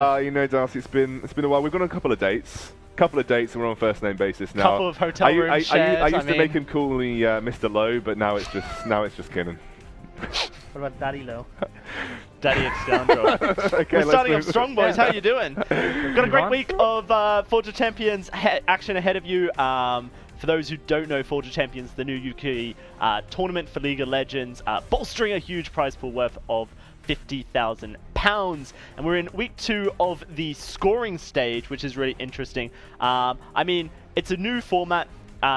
You know, Darcy, it's been a while. We've gone on a couple of dates. And we're on first name basis now. Couple of hotel rooms shared. I used to make him call me Mr. Low, but now it's just Kinnan. What about Daddy Low? Daddy Excalibur. Okay, we're starting off strong, boys. How you doing? Got a great week of Forge of Champions action ahead of you. For those who don't know, Forge of Champions, the new UK tournament for League of Legends, bolstering a huge prize pool worth of £50,000. And we're in week 2 of the scoring stage, which is really interesting. I mean, it's a new format.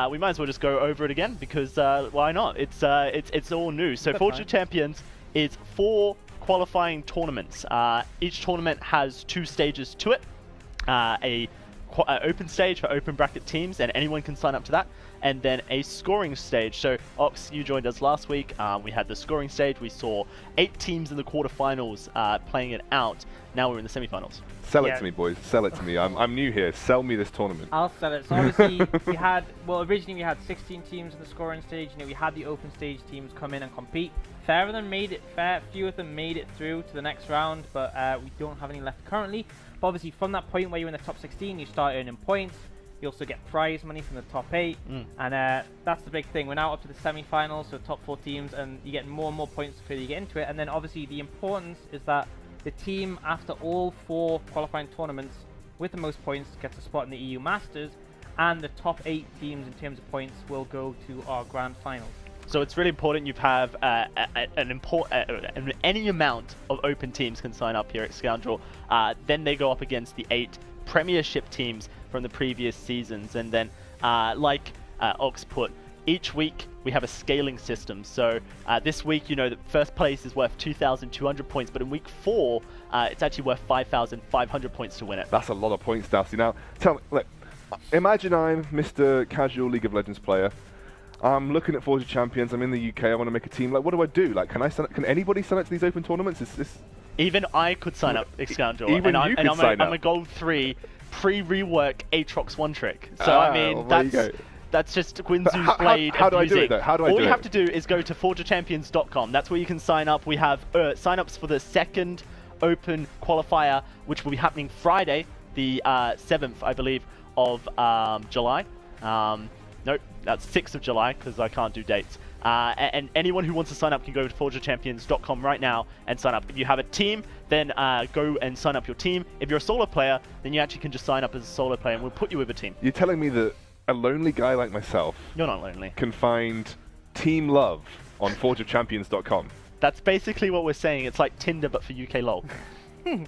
We might as well just go over it again because why not? It's all new. So Forge of Champions is 4 qualifying tournaments. Each tournament has 2 stages to it. A open stage for open bracket teams, and anyone can sign up to that, and then a scoring stage. So Ox, you joined us last week. We had the scoring stage. We saw 8 teams in the quarterfinals playing it out. Now we're in the semifinals. Sell it to me, boys. Sell it to me. I'm new here. Sell me this tournament. I'll sell it. So obviously we had, well, originally we had 16 teams in the scoring stage. You know, we had the open stage teams come in and compete. Few of them made it through to the next round, but we don't have any left currently. But obviously from that point where you're in the top 16, you start earning points. You also get prize money from the top 8, and that's the big thing. We're now up to the semi-finals, so top 4 teams, and you get more and more points the further you get into it. And then obviously the importance is that the team after all 4 qualifying tournaments with the most points gets a spot in the EU Masters, and the top 8 teams in terms of points will go to our grand finals. So it's really important you have any amount of open teams can sign up here at Scoundrel. Then they go up against the 8 Premiership teams from the previous seasons, and then like Ox put, each week we have a scaling system. So this week, you know, the first place is worth 2,200 points, but in week 4 it's actually worth 5,500 points to win it. That's a lot of points, Darcy. Now tell me, look, imagine I'm Mr. Casual League of Legends player. I'm looking at Forge of Champions. I'm in the UK. I want to make a team. Like, what do I do? Like, can anybody sign up to these open tournaments? Is this... Even I could sign up, Excalibur. Even you could sign up. I'm a gold 3 pre-rework Aatrox 1 trick. So I mean, that's just Guinzu's blade. How do I do it though? How do I do it? All you have to do is go to forgeofchampions.com. That's where you can sign up. We have sign-ups for the 2nd open qualifier, which will be happening Friday, the 7th, I believe, of July. Nope, that's 6th of July because I can't do dates. And anyone who wants to sign up can go to forgeofchampions.com right now and sign up. If you have a team, then go and sign up your team. If you're a solo player, then you actually can just sign up as a solo player and we'll put you with a team. You're telling me that a lonely guy like myself... You're not lonely. ...can find team love on forgeofchampions.com? That's basically what we're saying. It's like Tinder, but for UK LOL.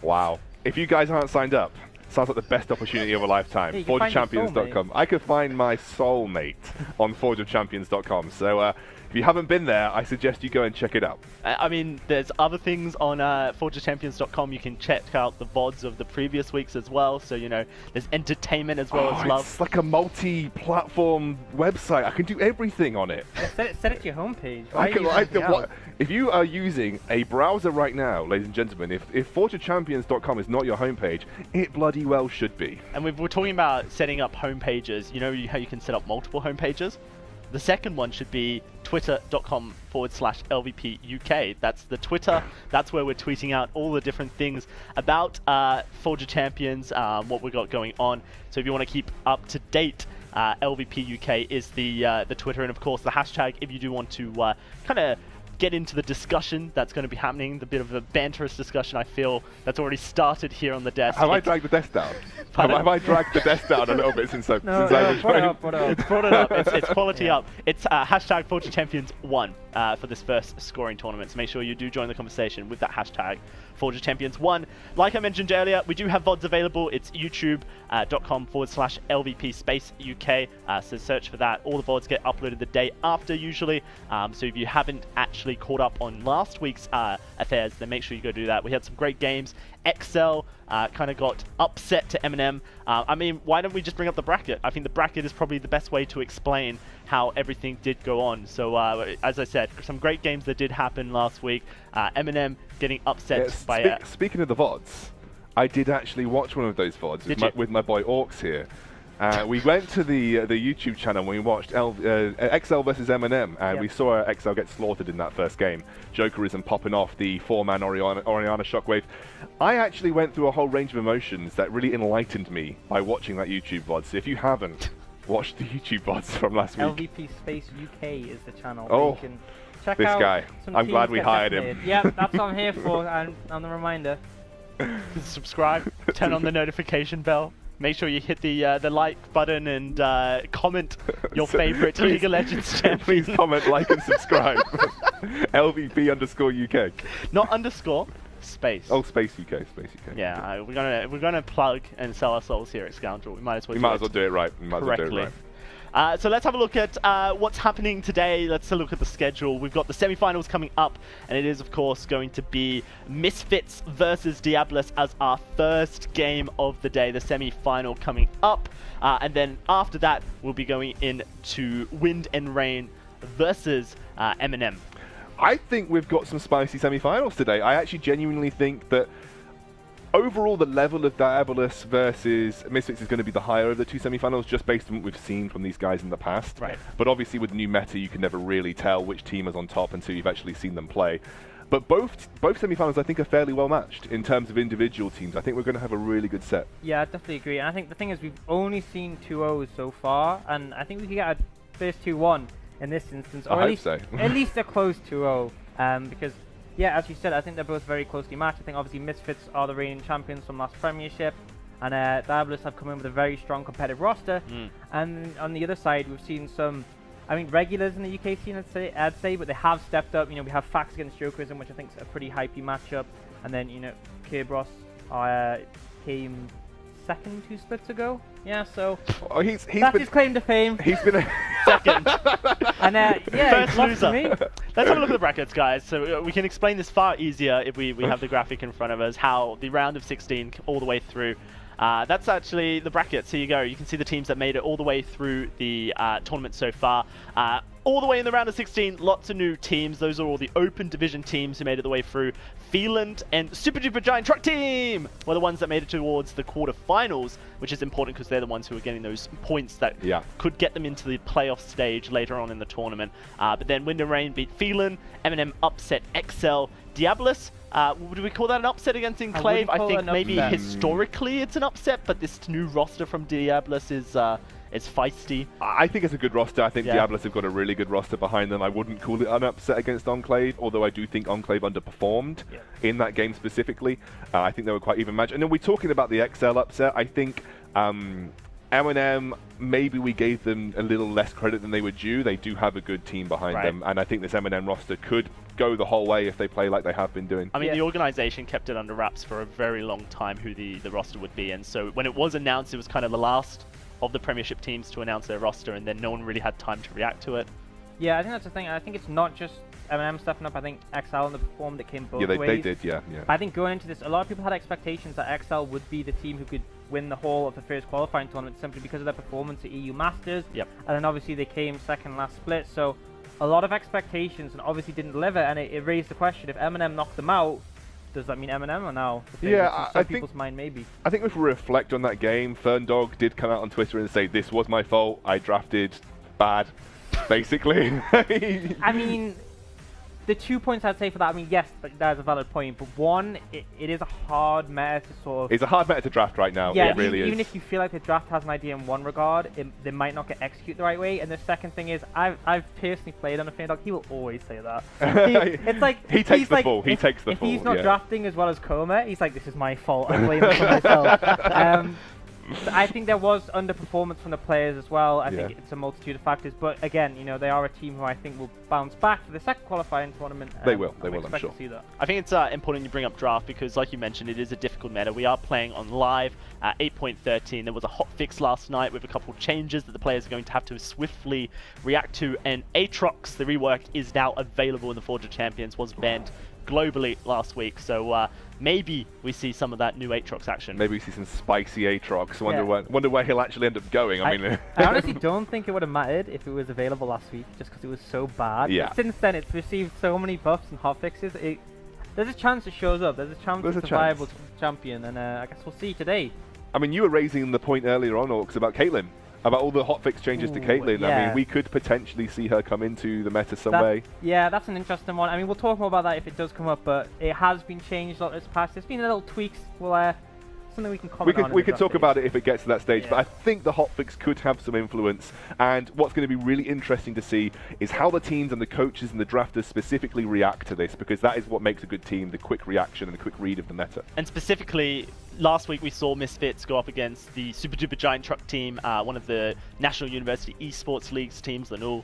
Wow. If you guys aren't signed up, sounds like the best opportunity of a lifetime. Yeah, forgeofchampions.com. I could find my soulmate on forgeofchampions.com. So if you haven't been there, I suggest you go and check it out. I mean, there's other things on forgeofchampions.com. You can check out the VODs of the previous weeks as well. So, you know, there's entertainment as well as love. It's like a multi-platform website. I can do everything on it. Yeah, set it to your homepage. If you are using a browser right now, ladies and gentlemen, if forgeofchampions.com is not your homepage, it bloody well should be. And we're talking about setting up homepages. You know how you can set up multiple homepages? The second one should be twitter.com/LVPUK. That's the Twitter. That's where we're tweeting out all the different things about Forge of Champions, what we've got going on. So if you want to keep up to date, LVPUK is the Twitter, and of course the hashtag if you do want to kind of get into the discussion that's going to be happening, the bit of a banterous discussion I feel that's already started here on the desk. Have I dragged the desk down? Have I dragged the desk down a little bit since I was joined? It's brought it up. It's quality up. It's hashtag Forge of Champions 1 for this first scoring tournament. So make sure you do join the conversation with that hashtag Forge of Champions 1. Like I mentioned earlier, we do have VODs available. It's youtube.com/LVP_UK. So search for that. All the VODs get uploaded the day after usually. So if you haven't actually caught up on last week's affairs, then make sure you go do that. We had some great games. Excel kind of got upset to Eminem. I mean, why don't we just bring up the bracket? I think the bracket is probably the best way to explain how everything did go on. So as I said, some great games that did happen last week. Eminem getting upset Speaking of the VODs, I did actually watch one of those VODs with my boy Orcs here. We went to the YouTube channel and we watched XL versus M&M, and we saw XL get slaughtered in that first game. Jokerism popping off the 4-man Oriana Shockwave. I actually went through a whole range of emotions that really enlightened me by watching that YouTube VOD. So if you haven't watched the YouTube VODs from last week, LVP Space UK is the channel. Oh, you can check this out guy. some I'm glad teams we get hired him. decimated. Yeah, that's what I'm here for, and on the reminder. Subscribe, turn on the notification bell. Make sure you hit the like button and comment your favorite League of Legends champion. Please comment, like, and subscribe. LVP_UK. Not underscore, space. Oh, Space UK. Yeah, we're gonna plug and sell our souls here at Scoundrel. We might as well. Do it right. Correctly. So let's have a look at what's happening today. Let's look at the schedule. We've got the semi-finals coming up, and it is, of course, going to be Misfits versus DIABOLUS as our first game of the day, the semi-final coming up. And then after that, we'll be going into Wind and Rain versus M&M. I think we've got some spicy semi-finals today. I actually genuinely think that overall, the level of DIABOLUS versus Misfits is going to be the higher of the two semi-finals, just based on what we've seen from these guys in the past. Right. But obviously, with new meta, you can never really tell which team is on top until you've actually seen them play. But both semi-finals, I think, are fairly well matched in terms of individual teams. I think we're going to have a really good set. Yeah, I definitely agree. And I think the thing is, we've only seen 2-0s so far, and I think we could get a first 2-1 in this instance, or I hope so. at least a close 2-0, because. Yeah, as you said, I think they're both very closely matched. I think obviously Misfits are the reigning champions from last Premiership, and DIABOLUS have come in with a very strong competitive roster. And on the other side, we've seen some, I mean, regulars in the UK scene, I'd say, but they have stepped up. You know, we have Fax against Jokerism, which I think is a pretty hypey matchup, and then, you know, Kerberos came second 2 splits ago. Yeah, so he's that's his claim to fame. He's been a second. And yeah, first lost to me. Let's have a look at the brackets, guys. So we can explain this far easier if we have the graphic in front of us, how the round of 16 all the way through. That's actually the brackets. Here you go. You can see the teams that made it all the way through the tournament so far. All the way in the round of 16, lots of new teams. Those are all the open division teams who made it the way through. Feeland and Super Duper Giant Truck Team were the ones that made it towards the quarterfinals, which is important because they're the ones who are getting those points that could get them into the playoff stage later on in the tournament. But then Wind and Rain beat Feeland, M&M upset XL, DIABOLUS. Would we call that an upset against Enclave? I think maybe historically it's an upset, but this new roster from DIABOLUS is feisty. I think it's a good roster. I think DIABOLUS have got a really good roster behind them. I wouldn't call it an upset against Enclave, although I do think Enclave underperformed in that game specifically. I think they were quite even matched. And then we're talking about the XL upset. I think M&M, maybe we gave them a little less credit than they were due. They do have a good team behind them, and I think this M&M roster could go the whole way if they play like they have been doing. I mean, the organization kept it under wraps for a very long time who the roster would be, and so when it was announced, it was kind of the last of the Premiership teams to announce their roster, and then no one really had time to react to it. Yeah, I think that's the thing. I think it's not just M&M stepping up. I think XL underperformed. It came both ways. They did, yeah. I think going into this, a lot of people had expectations that XL would be the team who could win the whole of the first qualifying tournament simply because of their performance at EU Masters. And then obviously they came second last split, so a lot of expectations, and obviously didn't deliver, and it raised the question, if M&M knocked them out, does that mean M&M are now the favourites in some people's mind, maybe? I think if we reflect on that game, Ferndog did come out on Twitter and say, this was my fault, I drafted bad, basically. I mean, the 2 points I'd say for that, I mean, yes, that's a valid point, but one, it is a hard meta to sort of... It's a hard meta to draft right now, yeah, it really is. Even if you feel like the draft has an idea in one regard, they might not get executed the right way, and the second thing is, I've personally played on a Ferndog, he will always say that. It's like... he takes the fall, he takes the fall, If he's not drafting as well as Coma, he's like, this is my fault, I'm blaming it for myself. I think there was underperformance from the players as well. I think it's a multitude of factors, but again, you know, they are a team who I think will bounce back for the second qualifying tournament. They will, I'm sure. To see that. I think it's important you bring up draft because, like you mentioned, it is a difficult meta. We are playing on live at 8.13. There was a hot fix last night with a couple of changes that the players are going to have to swiftly react to, and Aatrox, the rework, is now available in the Forge of Champions, was banned globally last week, so maybe we see some of that new Aatrox action. Maybe we see some spicy Aatrox. Wonder where he'll actually end up going. I mean, I honestly don't think it would have mattered if it was available last week, just because it was so bad. But since then, it's received so many buffs and hotfixes. There's a chance it shows up. There's a chance it's a viable champion, and I guess we'll see today. I mean, you were raising the point earlier on, Orcs, about Caitlyn. About all the hotfix changes to Caitlyn. Yeah. I mean, we could potentially see her come into the meta some way. Yeah, that's an interesting one. I mean, we'll talk more about that if it does come up, but it has been changed a lot this past. There's been little tweaks. Well, something we can comment on. We could talk about it if it gets to that stage, Yeah. but I think the hotfix could have some influence. And what's going to be really interesting to see is how the teams and the coaches and the drafters specifically react to this, because that is what makes a good team, the quick reaction and the quick read of the meta. And specifically, last week we saw Misfits go up against the Super Duper Giant Truck team, one of the National University Esports League's teams, Lanul.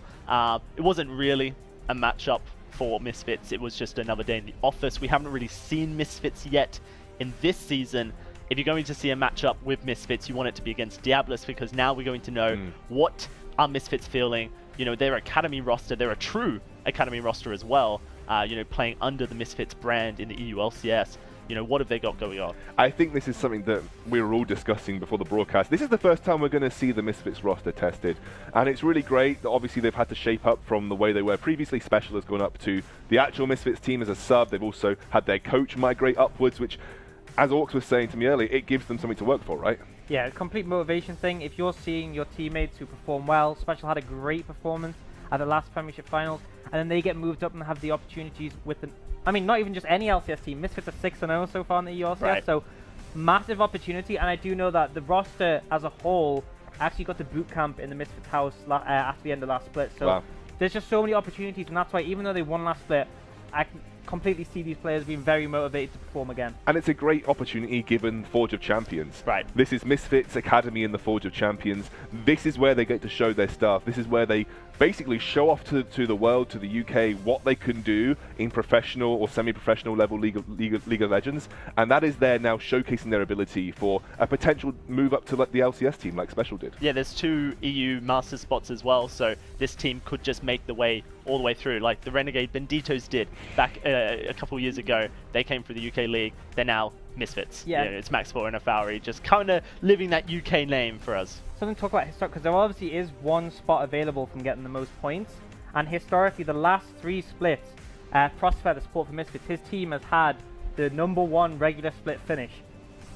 It wasn't really a matchup for Misfits, it was just another day in the office. We haven't really seen Misfits yet in this season. If you're going to see a matchup with Misfits, you want it to be against DIABOLUS, because now we're going to know what are Misfits feeling. You know, they're Academy roster, they're a true Academy roster as well, you know, playing under the Misfits brand in the EU LCS. You know, what have they got going on? I think this is something that we were all discussing before the broadcast. This is the first time we're going to see the Misfits roster tested, and it's really great that obviously they've had to shape up from the way they were previously. Special has gone up to the actual Misfits team as a sub. They've also had their coach migrate upwards, which, as Orcs was saying to me earlier, it gives them something to work for, right? Yeah, a complete motivation thing. If you're seeing your teammates who perform well, Special had a great performance at the last Premiership Finals, and then they get moved up and have the opportunities with an, I mean, not even just any LCS team. Misfits are 6-0 so far in the EU LCS, so massive opportunity. And I do know that the roster as a whole actually got to boot camp in the Misfits house after the end of last split. So there's just so many opportunities, and that's why even though they won last split, I can completely see these players being very motivated to perform again. And it's a great opportunity given Forge of Champions. Right. This is Misfits Academy in the Forge of Champions. This is where they get to show their stuff. This is where they basically show off to the world, to the UK, what they can do in professional or semi-professional level League of Legends. And that is there now showcasing their ability for a potential move up to like the LCS team like Special did. Yeah, there's 2 EU Master spots as well, so this team could just make the way all the way through, like the Renegade Benditos did back a couple years ago. They came through the UK League, they're now Misfits. Yeah. You know, it's Max4 and Afari, just kind of living that UK name for us. Something to talk about historic, because there obviously is one spot available from getting the most points, and historically the last 3 splits, Prospect, the support for Misfits, his team has had the #1 regular split finish.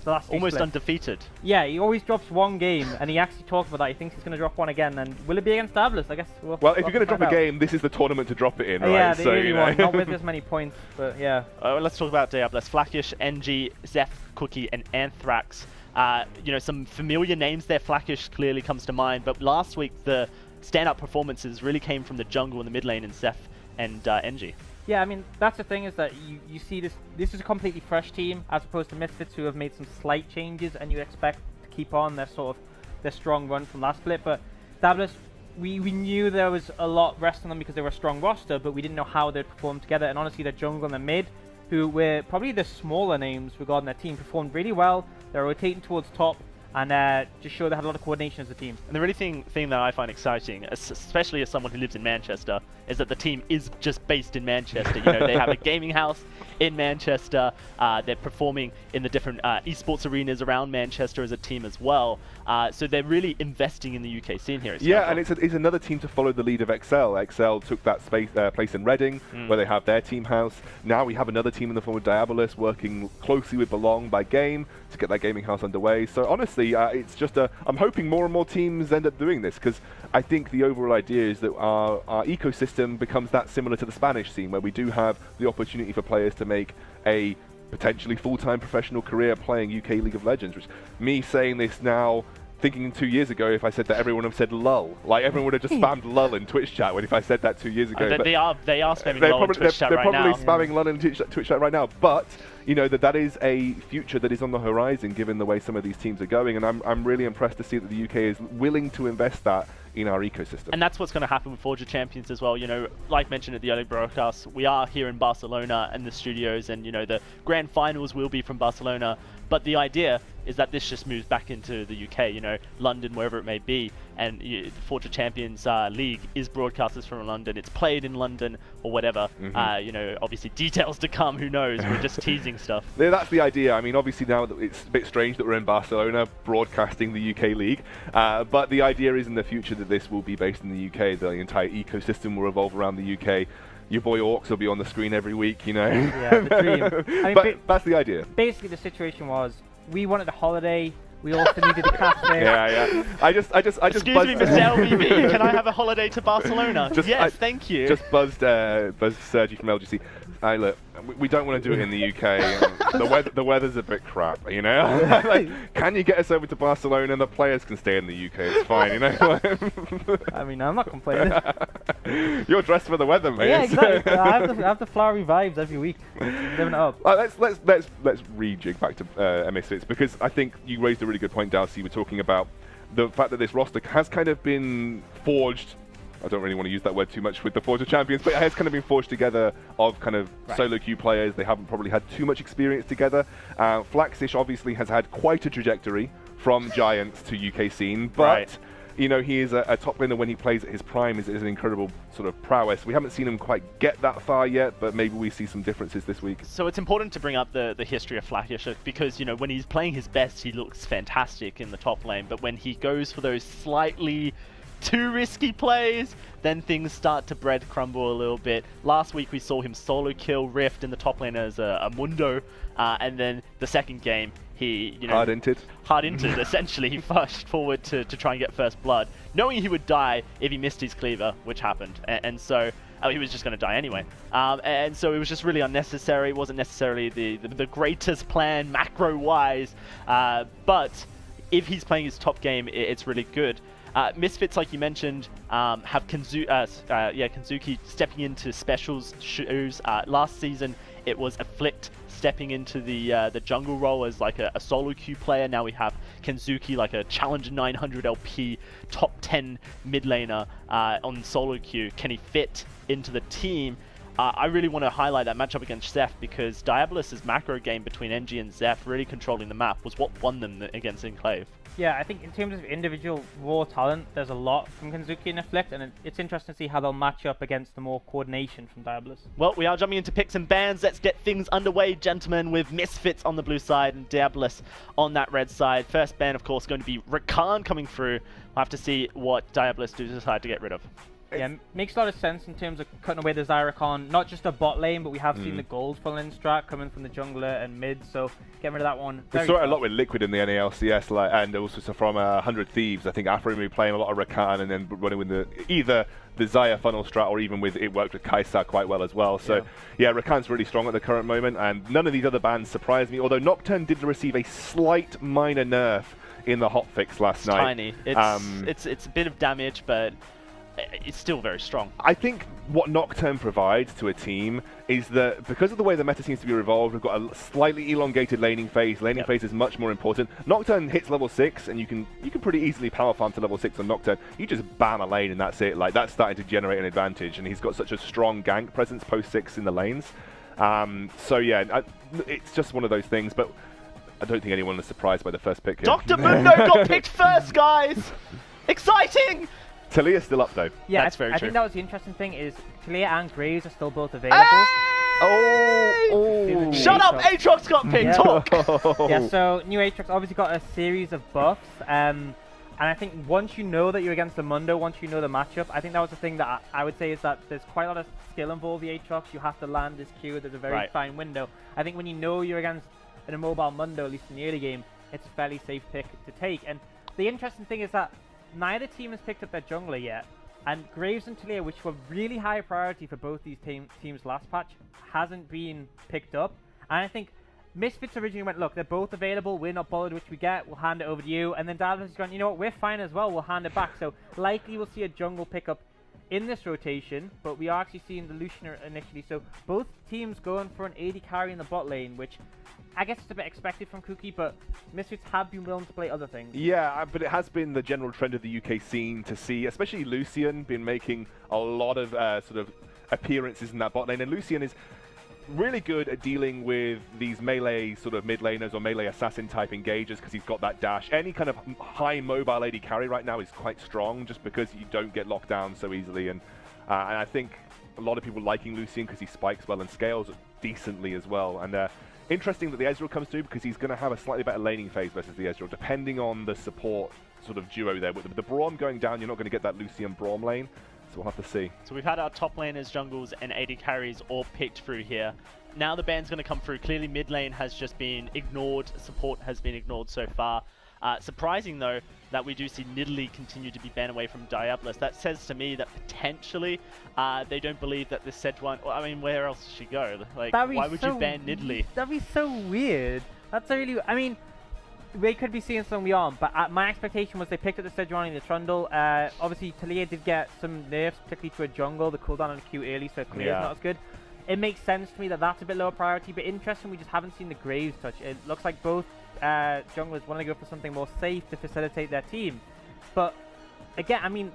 The last 3 almost splits. undefeated. Yeah, he always drops 1 game, and he actually talked about that. He thinks he's going to drop 1 again, and will it be against DIABOLUS? I guess we'll if you're going to drop a game, this is the tournament to drop it in, right? Yeah, the so, early you know. one, not with as many points, but yeah. Let's talk about DIABOLUS. Flackish, NG, Zeph, Cookie, and Anthrax. You know, some familiar names there. Flackish clearly comes to mind, but last week the stand-up performances really came from the jungle and the mid lane in Zeph and NG. Yeah, I mean, that's the thing, is that you see this is a completely fresh team as opposed to Misfits, who have made some slight changes, and you expect to keep on their strong run from last split. But DIABOLUS, we knew there was a lot resting on them because they were a strong roster, but we didn't know how they'd perform together. And honestly, the jungle and the mid, who were probably the smaller names regarding their team, performed really well. They're rotating towards top, and just showed they had a lot of coordination as a team. And the really thing that I find exciting, especially as someone who lives in Manchester, is that the team is just based in Manchester. You know, they have a gaming house in Manchester. They're performing in the different esports arenas around Manchester as a team as well. So they're really investing in the UK scene here. Yeah, and it's another team to follow the lead of XL. XL took that place in Reading, where they have their team house. Now we have another team in the form of DIABOLUS working closely with Belong by Game to get that gaming house underway. So honestly, it's just I'm hoping more and more teams end up doing this, because I think the overall idea is that our ecosystem becomes that similar to the Spanish scene, where we do have the opportunity for players to make a potentially full-time professional career playing UK League of Legends. Which, me saying this now, thinking 2 years ago, if I said that, everyone would have said lull. Like, everyone would have just spammed lull in Twitch chat if I said that 2 years ago. They are spamming lull in Twitch chat right now. They're probably spamming lull in Twitch chat right now, but you know that is a future that is on the horizon, given the way some of these teams are going, and I'm really impressed to see that the UK is willing to invest that in our ecosystem. And that's what's going to happen with Forge of Champions as well. You know, like mentioned at the early broadcast, we are here in Barcelona and the studios, and you know, the grand finals will be from Barcelona, but the idea is that this just moves back into the UK, you know, London, wherever it may be, and the Forge of Champions League is broadcasted from London, it's played in London or whatever. You know, obviously details to come, who knows, we're just teasing stuff. Yeah, that's the idea. I mean, obviously now that it's a bit strange that we're in Barcelona broadcasting the UK League, but the idea is in the future that this will be based in the UK, the entire ecosystem will revolve around the UK. Your boy Orcs will be on the screen every week, you know. Yeah, the dream. I mean, but that's the idea. Basically, the situation was, we wanted a holiday. We also needed a cast there. Yeah. I just Excuse buzzed. me, Mr. LVB, can I have a holiday to Barcelona? Yes, thank you. Just buzzed Sergi from LGC. Look, we don't want to do it in the UK. The weather's a bit crap, you know. Like, can you get us over to Barcelona? And the players can stay in the UK. It's fine, you know. I mean, I'm not complaining. You're dressed for the weather, mate. Yeah, exactly. I have the flowery vibes every week. Living it up. Let's rejig back to MISFITS, because I think you raised a really good point, Darcy. We're talking about the fact that this roster has kind of been forged. I don't really want to use that word too much with the Forge of Champions, but it has kind of been forged together of kind of solo queue players. They haven't probably had too much experience together. Flaxish obviously has had quite a trajectory from Giants to UK scene, but you know, he is a top laner when he plays at his prime is an incredible sort of prowess. We haven't seen him quite get that far yet, but maybe we see some differences this week. So it's important to bring up the history of Flaxish, because, you know, when he's playing his best, he looks fantastic in the top lane, but when he goes for those slightly too risky plays, then things start to breadcrumble a little bit. Last week we saw him solo kill Rift in the top lane as a Mundo, and then the second game he, you know, hard-inted essentially. He flashed forward to try and get first blood, knowing he would die if he missed his cleaver, which happened, and so he was just going to die anyway. And so it was just really unnecessary. It wasn't necessarily the greatest plan macro-wise, but if he's playing his top game, it's really good. MISFITS, like you mentioned, have Kenzuki stepping into specials shoes. Last season, it was Afflict stepping into the jungle role as like a solo queue player. Now we have Kenzuki, like a Challenger 900 LP top 10 mid laner on solo queue. Can he fit into the team? I really want to highlight that matchup against Zeph, because DIABOLUS' macro game between NG and Zeph really controlling the map was what won them against Enclave. Yeah, I think in terms of individual raw talent, there's a lot from Kenzuki and Afflict, and it's interesting to see how they'll match up against the more coordination from DIABOLUS. Well, we are jumping into picks and bans. Let's get things underway, gentlemen, with MISFITS on the blue side and DIABOLUS on that red side. First ban, of course, going to be Rakan coming through. We'll have to see what DIABOLUS do decide to get rid of. Yeah, makes a lot of sense in terms of cutting away the Zyricon, not just a bot lane, but we have seen the gold falling in strat coming from the jungler and mid, so getting rid of that one. We saw it a lot with Liquid in the NALCS, and also from 100 Thieves. I think Afromu playing a lot of Rakan and then running with either the Xayah funnel strat, or even with it worked with Kaisa quite well as well. So yeah, Rakan's really strong at the current moment, and none of these other bans surprise me, although Nocturne did receive a slight minor nerf in the hotfix last night. Tiny. It's a bit of damage, but it's still very strong. I think what Nocturne provides to a team is that because of the way the meta seems to be revolved, we've got a slightly elongated laning phase. Laning phase is much more important. Nocturne hits level 6, and you can pretty easily power farm to level 6 on Nocturne. You just bam a lane and that's it. Like, that's starting to generate an advantage, and he's got such a strong gank presence post 6 in the lanes. So yeah, it's just one of those things, but I don't think anyone is surprised by the first pick here. Dr. Mundo got picked first, guys! Exciting! Talia's still up though. Yeah, that's very true. I think that was the interesting thing is Talia and Graves are still both available. Oh! Shut up! Aatrox got picked. Talk. Yeah, so new Aatrox obviously got a series of buffs, and I think once you know that you're against the Mundo, once you know the matchup, I think that was the thing that I would say is that there's quite a lot of skill involved with the Aatrox. You have to land this Q. There's a very fine window. I think when you know you're against an immobile Mundo, at least in the early game, it's a fairly safe pick to take. And the interesting thing is that neither team has picked up their jungler yet, and Graves and Talia, which were really high priority for both these teams last patch, hasn't been picked up. And I think MISFITS originally went, look, they're both available, we're not bothered which we get, we'll hand it over to you. And then DIABOLUS has gone, you know what, we're fine as well, we'll hand it back. So likely we'll see a jungle pickup in this rotation, but we are actually seeing the Lucian initially. So both teams going for an AD carry in the bot lane, which I guess it's a bit expected from Cookie, but MISFITS have been willing to play other things. Yeah, but it has been the general trend of the UK scene to see, especially Lucian, been making a lot of sort of appearances in that bot lane. And Lucian is really good at dealing with these melee sort of mid laners or melee assassin type engagers because he's got that dash. Any kind of high mobile AD carry right now is quite strong just because you don't get locked down so easily. And I think a lot of people liking Lucian because he spikes well and scales decently as well. And interesting that the Ezreal comes through because he's going to have a slightly better laning phase versus the Ezreal, depending on the support sort of duo there. With the Braum going down, you're not going to get that Lucian Braum lane, so we'll have to see. So we've had our top laners, jungles, and AD carries all picked through here. Now the ban's going to come through. Clearly mid lane has just been ignored, support has been ignored so far. Surprising, though, that we do see Nidalee continue to be banned away from Diabolus. That says to me that potentially they don't believe that this Sejuani... Well, I mean, where else does she go? Like, why would you ban Nidalee? That'd be so weird. That's a really... I mean, we could be seeing something we aren't, but my expectation was they picked up the Sejuani and the Trundle. Obviously, Talia did get some nerfs, particularly to a jungle. The cooldown on the Q early, so clear is not as good. It makes sense to me that that's a bit lower priority, but interesting, we just haven't seen the Graves touch. It looks like both junglers want to go for something more safe to facilitate their team. But again, I mean,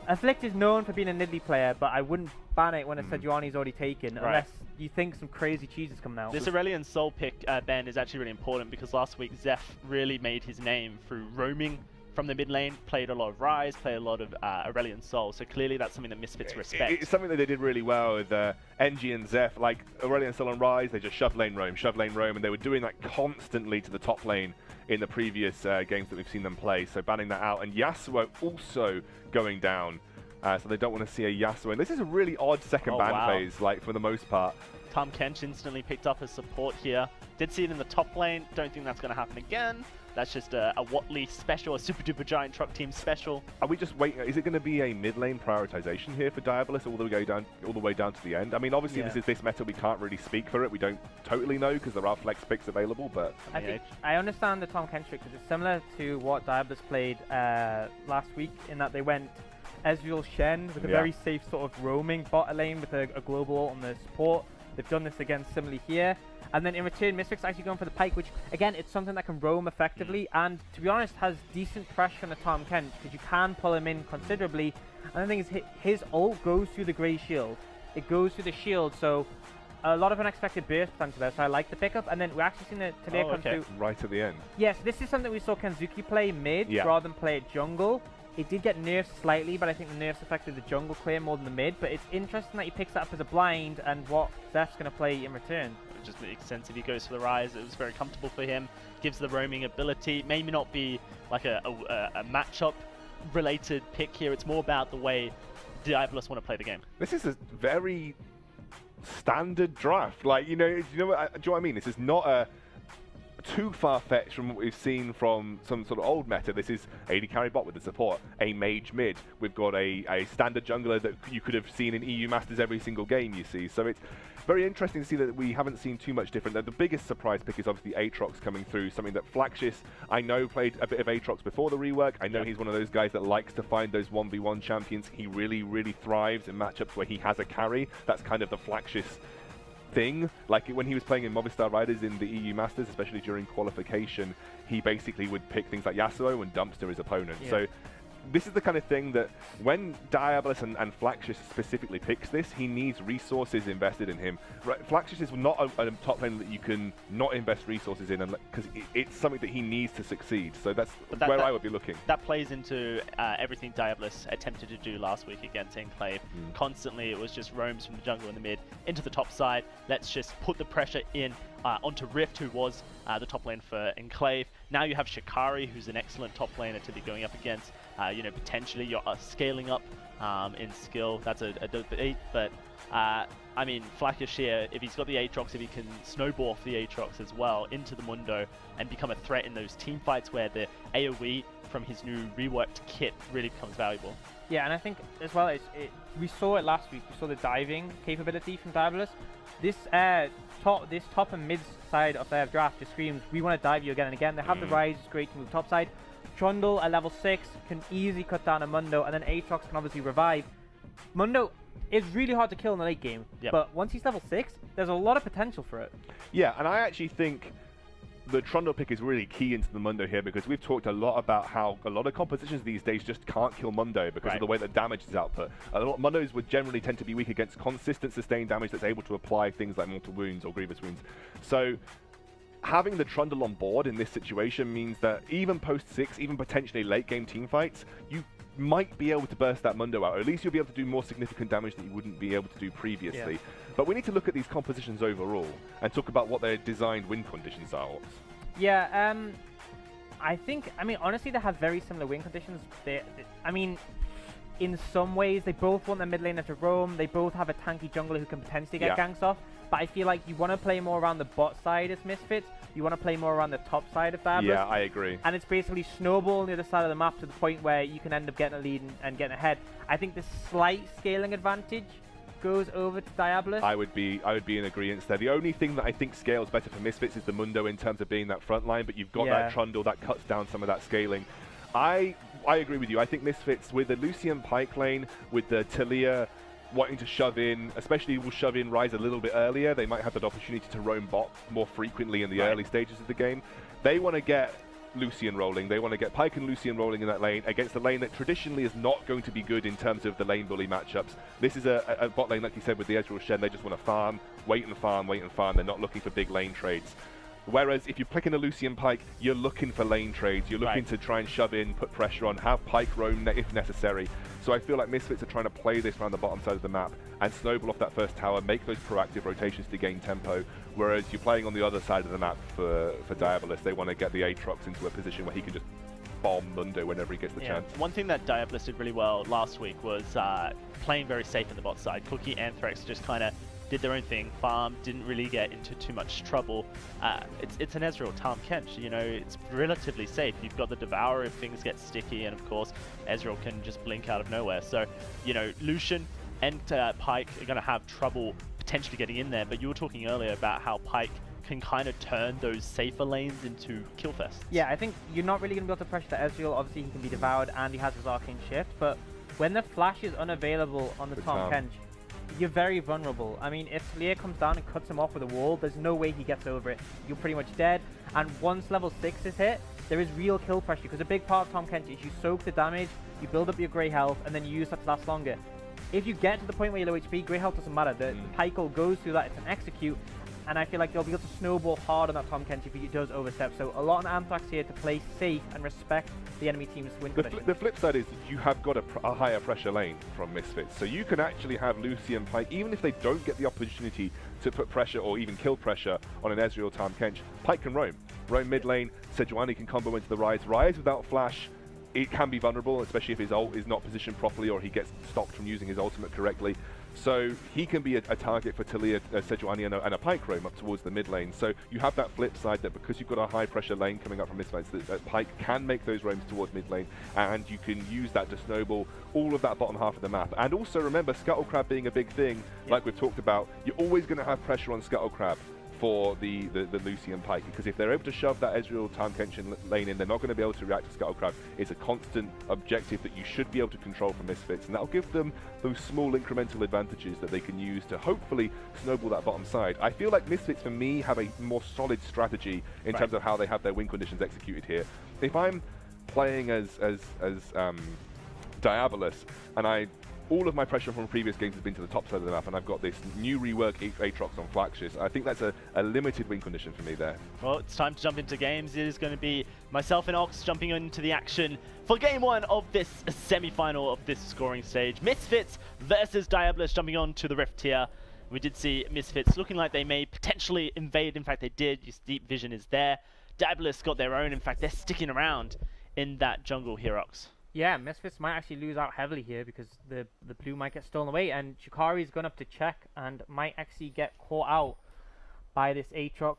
Afflict is known for being a Nidalee player, but I wouldn't ban it when a Sejuani is already taken, unless you think some crazy cheese is coming out. This Aurelion Soul pick ban is actually really important because last week Zeph really made his name through roaming from the mid lane, played a lot of Ryze, played a lot of Aurelion Soul, so clearly that's something that Misfits respect. It's something that they did really well with NG and Zeph, like Aurelion Soul and Ryze, they just shoved lane roam, and they were doing that constantly to the top lane in the previous games that we've seen them play, so banning that out. And Yasuo also going down, so they don't want to see a Yasuo. And this is a really odd second ban phase, like for the most part. Tahm Kench instantly picked up as support here. Did see it in the top lane, don't think that's going to happen again. That's just a Watley special, a super duper giant truck team special. Are we just waiting? Is it going to be a mid lane prioritization here for Diabolus all the way down to the end? I mean, obviously this is this meta. We can't really speak for it. We don't totally know because there are flex picks available. But I understand the Tahm Kench because it's similar to what Diabolus played last week in that they went Ezreal Shen with a very safe sort of roaming bot lane with a global ult on the support. They've done this again similarly here. And then in return, Misfits actually going for the Pike, which, again, it's something that can roam effectively. And, to be honest, has decent pressure on the Tahm Kench, because you can pull him in considerably. And the thing is, his ult goes through the Grey Shield. It goes through the shield, so a lot of unexpected burst potential there. So I like the pickup. And then we're actually seeing the Talia come through. Right at the end. Yes, this is something we saw Kenzuki play mid rather than play it jungle. It did get nerfed slightly, but I think the nerfs affected the jungle clear more than the mid. But it's interesting that he picks that up as a blind and what Zeph's going to play in return. It just makes sense if he goes for the Ryze. It was very comfortable for him. Gives the roaming ability. Maybe not be like a matchup related pick here. It's more about the way Diabolus want to play the game. This is a very standard draft. Like, do you know what I mean? This is not a too far-fetched from what we've seen from some sort of old meta. This is AD carry bot with the support, a mage mid. We've got a standard jungler that you could have seen in EU Masters every single game you see. So it's very interesting to see that we haven't seen too much different. The biggest surprise pick is obviously Aatrox coming through, something that Flaxis, I know, played a bit of Aatrox before the rework. I know he's one of those guys that likes to find those 1v1 champions. He really, really thrives in matchups where he has a carry. That's kind of the Flaxis thing. Like when he was playing in Movistar Riders in the EU Masters, especially during qualification, he basically would pick things like Yasuo and dumpster his opponent. So this is the kind of thing that when Diabolus and Flaxis specifically picks this, he needs resources invested in him. Flaxis is not a top lane that you can not invest resources in, because it's something that he needs to succeed. So that's where I would be looking. That plays into everything Diabolus attempted to do last week against Enclave. Constantly, it was just roams from the jungle in the mid into the top side. Let's just put the pressure in onto Rift, who was the top lane for Enclave. Now you have Shikari, who's an excellent top laner to be going up against. Potentially you're scaling up in skill. That's a debate, but I mean, Flakish here, if he's got the Aatrox, if he can snowball off the Aatrox as well into the Mundo and become a threat in those team fights where the AoE from his new reworked kit really becomes valuable. Yeah, and I think as well, we saw it last week. We saw the diving capability from Diabolus. This top and mid side of their draft just screams, we want to dive you again and again. They have the Ryze, it's great to move top side. Trundle at level 6 can easily cut down a Mundo, and then Aatrox can obviously revive. Mundo is really hard to kill in the late game, but once he's level 6, there's a lot of potential for it. Yeah, and I actually think the Trundle pick is really key into the Mundo here, because we've talked a lot about how a lot of compositions these days just can't kill Mundo because of the way that damage is output. A lot of Mundos would generally tend to be weak against consistent sustained damage that's able to apply things like Mortal Wounds or Grievous Wounds. So having the Trundle on board in this situation means that even post-6, even potentially late-game teamfights, you might be able to burst that Mundo out, or at least you'll be able to do more significant damage that you wouldn't be able to do previously. But we need to look at these compositions overall and talk about what their designed win conditions are. Yeah, I mean, honestly, they have very similar win conditions. I mean, in some ways, they both want their mid laner to roam. They both have a tanky jungler who can potentially get ganks off. but I feel like you want to play more around the bot side as Misfits. You want to play more around the top side of Diabolus. Yeah, I agree. And it's basically snowball on the other side of the map to the point where you can end up getting a lead and getting ahead. I think the slight scaling advantage goes over to Diabolus. I would be in agreement there. The only thing that I think scales better for Misfits is the Mundo in terms of being that front line, but you've got that Trundle that cuts down some of that scaling. I agree with you. I think Misfits with the Lucian Pike lane, with the Talia wanting to shove in, especially will shove in Ryze a little bit earlier. They might have that opportunity to roam bot more frequently in the early stages of the game. They want to get Lucian rolling. They want to get Pike and Lucian rolling in that lane against a lane that traditionally is not going to be good in terms of the lane bully matchups. This is a bot lane, like you said, with the Ezreal Shen. They just want to farm, wait and farm, wait and farm. They're not looking for big lane trades. Whereas if you're picking a Lucian Pike, you're looking for lane trades. You're looking to try and shove in, put pressure on, have Pike roam if necessary. So I feel like Misfits are trying to play this around the bottom side of the map and snowball off that first tower, make those proactive rotations to gain tempo. Whereas you're playing on the other side of the map for Diabolus. They want to get the Aatrox into a position where he can just bomb Mundo whenever he gets the chance. One thing that Diabolus did really well last week was playing very safe in the bot side. Cookie and Threx just kind of did their own thing, farm, didn't really get into too much trouble. It's an Ezreal Tahm Kench, you know, it's relatively safe. You've got the Devourer if things get sticky, and of course, Ezreal can just blink out of nowhere. So, you know, Lucian and Pike are going to have trouble potentially getting in there, but you were talking earlier about how Pike can kind of turn those safer lanes into kill fests. Yeah, I think you're not really going to be able to pressure the Ezreal. Obviously, he can be devoured and he has his Arcane Shift, but when the flash is unavailable on the Tahm Kench, you're very vulnerable. I mean, if Talia comes down and cuts him off with a wall, there's no way he gets over it. You're pretty much dead. And once level 6 is hit, there is real kill pressure, because a big part of Tahm Kench is you soak the damage, you build up your grey health, and then you use that to last longer. If you get to the point where you're low HP, grey health doesn't matter. The Pykel goes through that, it's an execute, and I feel like they'll be able to snowball hard on that Tahm Kench if he does overstep. So a lot on Anthrax here to play safe and respect the enemy team's win condition. The flip side is you have got a higher pressure lane from Misfits, so you can actually have Lucian Pike, even if they don't get the opportunity to put pressure or even kill pressure on an Ezreal Tahm Kench, Pike can roam mid lane, Sejuani can combo into the Ryze without flash. It can be vulnerable, especially if his ult is not positioned properly or he gets stopped from using his ultimate correctly. So he can be a target for Talia, Sejuani, and a Pike roam up towards the mid lane. So you have that flip side that because you've got a high pressure lane coming up from Misfits, that Pike can make those roams towards mid lane, and you can use that to snowball all of that bottom half of the map. And also remember, Scuttle Crab being a big thing, like we've talked about, you're always going to have pressure on Scuttle Crab for the Lucian Pike, because if they're able to shove that Ezreal Tahm Kench lane in, they're not going to be able to react to Scuttle Crab. It's a constant objective that you should be able to control from Misfits, and that'll give them those small incremental advantages that they can use to hopefully snowball that bottom side. I feel like Misfits, for me, have a more solid strategy in terms of how they have their win conditions executed here. If I'm playing as Diabolus, and all of my pressure from previous games has been to the top side of the map, and I've got this new rework Aatrox on Flaxus. I think that's a limited win condition for me there. Well, it's time to jump into games. It is going to be myself and Ox jumping into the action for game 1 of this semi-final of this scoring stage. Misfits versus Diabolus jumping on to the Rift tier. We did see Misfits looking like they may potentially invade. In fact, they did. Your deep vision is there. Diabolus got their own. In fact, they're sticking around in that jungle here, Ox. Yeah, Misfits might actually lose out heavily here because the blue might get stolen away, and Shikari's gone up to check and might actually get caught out by this Aatrox.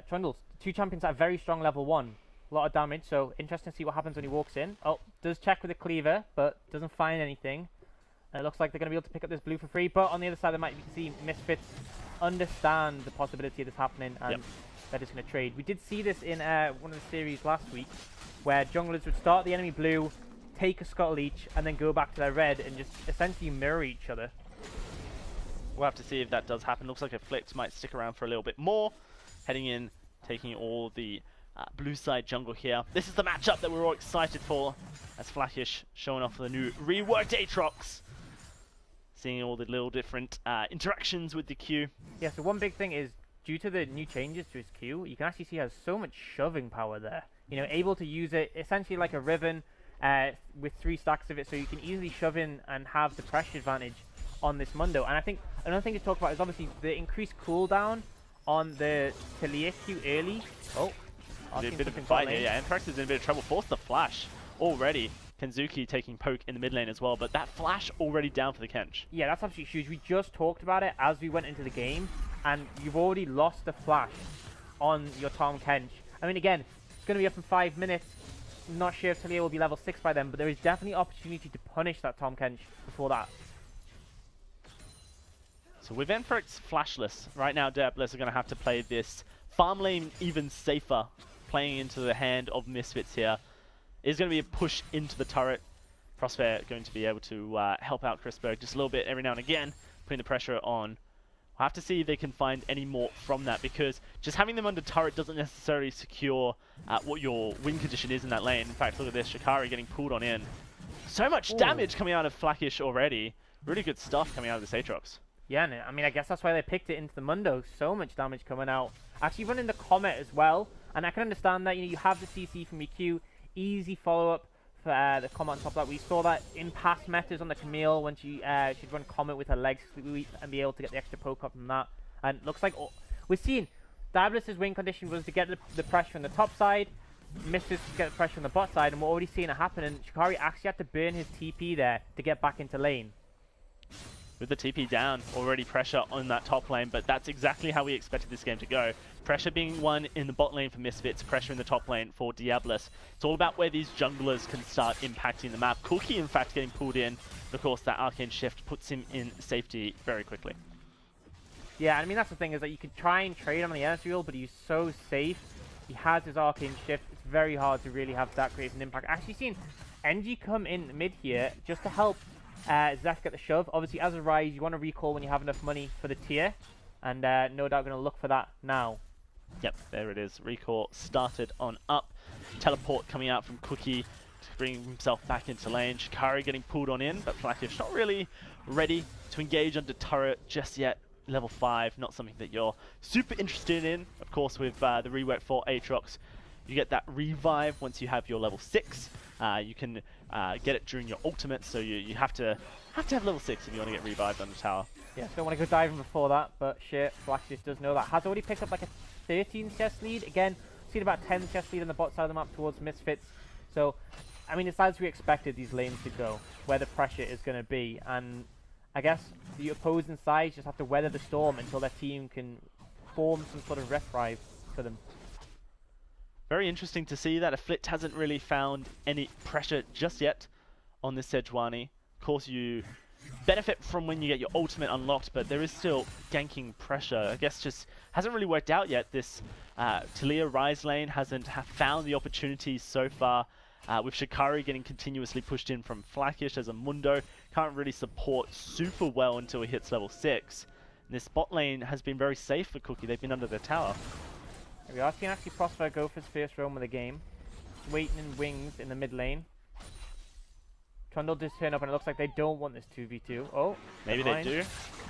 Trundles, two champions at very strong level 1. A lot of damage, so interesting to see what happens when he walks in. Oh, does check with a cleaver, but doesn't find anything. And it looks like they're going to be able to pick up this blue for free, but on the other side of the map, you can see Misfits understand the possibility of this happening, and they're just going to trade. We did see this in one of the series last week, where junglers would start the enemy blue, take a scuttle each, and then go back to their red and just essentially mirror each other. We'll have to see if that does happen. Looks like a Flix might stick around for a little bit more. Heading in, taking all the blue side jungle here. This is the matchup that we're all excited for, as Flakish showing off the new reworked Aatrox. Seeing all the little different interactions with the Q. Yeah, so one big thing is, due to the new changes to his Q, you can actually see he has so much shoving power there. You know, able to use it essentially like a Riven with 3 stacks of it, so you can easily shove in and have the pressure advantage on this Mundo. And I think another thing to talk about is obviously the increased cooldown on the Talia Q early. Oh, a bit of a fight here. Yeah, Anthrax is in a bit of trouble. Forced the flash already. Kenzuki taking poke in the mid lane as well, but that flash already down for the Kench. Yeah, that's absolutely huge. We just talked about it as we went into the game, and you've already lost the flash on your Tahm Kench. I mean, again, it's going to be up in 5 minutes. Not sure if Talia will be level 6 by then, but there is definitely opportunity to punish that Tahm Kench before that. So with Enferix flashless, right now DIABOLUS are going to have to play this farm lane even safer, playing into the hand of Misfits here. Is going to be a push into the turret. Crossfair going to be able to help out Chrisberg just a little bit every now and again, putting the pressure on. I'll have to see if they can find any more from that, because just having them under turret doesn't necessarily secure what your win condition is in that lane. In fact, look at this, Shikari getting pulled on in. So much damage coming out of Flackish already. Really good stuff coming out of this Aatrox. Yeah, and I mean, I guess that's why they picked it into the Mundo. So much damage coming out. Actually running the Comet as well, and I can understand that, you know, you have the CC from EQ, easy follow-up for the Comet on top of that. We saw that in past metas on the Camille when she'd run Comet with her legs sweep and be able to get the extra poke up from that. And it looks like we're seeing DIABOLUS' win condition was to get the pressure on the top side, Misfits to get the pressure on the bot side, and we're already seeing it happen. And Shikari actually had to burn his TP there to get back into lane. With the TP down, already pressure on that top lane, but that's exactly how we expected this game to go. Pressure being won in the bot lane for Misfits, pressure in the top lane for DIABOLUS. It's all about where these junglers can start impacting the map. Cookie, in fact, getting pulled in. Of course, that Arcane Shift puts him in safety very quickly. Yeah, I mean, that's the thing, is that you could try and trade on the Ezreal, but he's so safe. He has his Arcane Shift. It's very hard to really have that great an impact. Actually seen NG come in mid here just to help Zeph get the shove. Obviously, as a Rise, you want to recall when you have enough money for the tier, and no doubt going to look for that now. Yep, there it is. Recall started on up. Teleport coming out from Cookie to bring himself back into lane. Shikari getting pulled on in, but Flackish not really ready to engage under turret just yet. Level 5, not something that you're super interested in. Of course, with the rework for Aatrox, you get that revive once you have your level 6. You can get it during your ultimate, so you have to have level 6 if you want to get revived on the tower. Yeah, don't want to go diving before that, but shit, Flackish does know that. Has already picked up like a 13 chest lead. Again, seen about 10 chest lead on the bot side of the map towards Misfits. So, I mean, it's as we expected these lanes to go, where the pressure is going to be. And I guess the opposing sides just have to weather the storm until their team can form some sort of reprieve for them. Very interesting to see that Afflict hasn't really found any pressure just yet on this Sejuani. Of course, you benefit from when you get your ultimate unlocked, but there is still ganking pressure. I guess just hasn't really worked out yet. This Talia Rise lane hasn't found the opportunities so far. With Shikari getting continuously pushed in from Flackish as a Mundo, can't really support super well until he hits level 6. And this bot lane has been very safe for Cookie. They've been under their tower. Here we are seeing actually Prosper go for his first roam of the game. Waiting in wings in the mid lane. Trundle does turn up and it looks like they don't want this 2v2. Oh, maybe they do.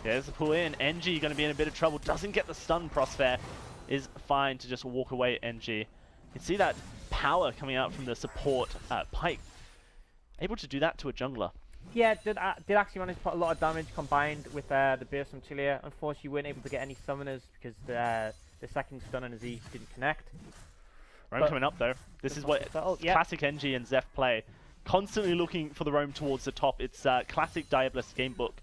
There's the pull in. NG going to be in a bit of trouble. Doesn't get the stun. Prosper is fine to just walk away NG. You can see that power coming out from the support Pike. Able to do that to a jungler. Yeah, did actually manage to put a lot of damage combined with the burst from Talia. Unfortunately, we weren't able to get any summoners because the second stun on his E didn't connect. Roam coming up though. This is what classic NG and Zeph play. Constantly looking for the roam towards the top. It's classic DIABOLUS gamebook.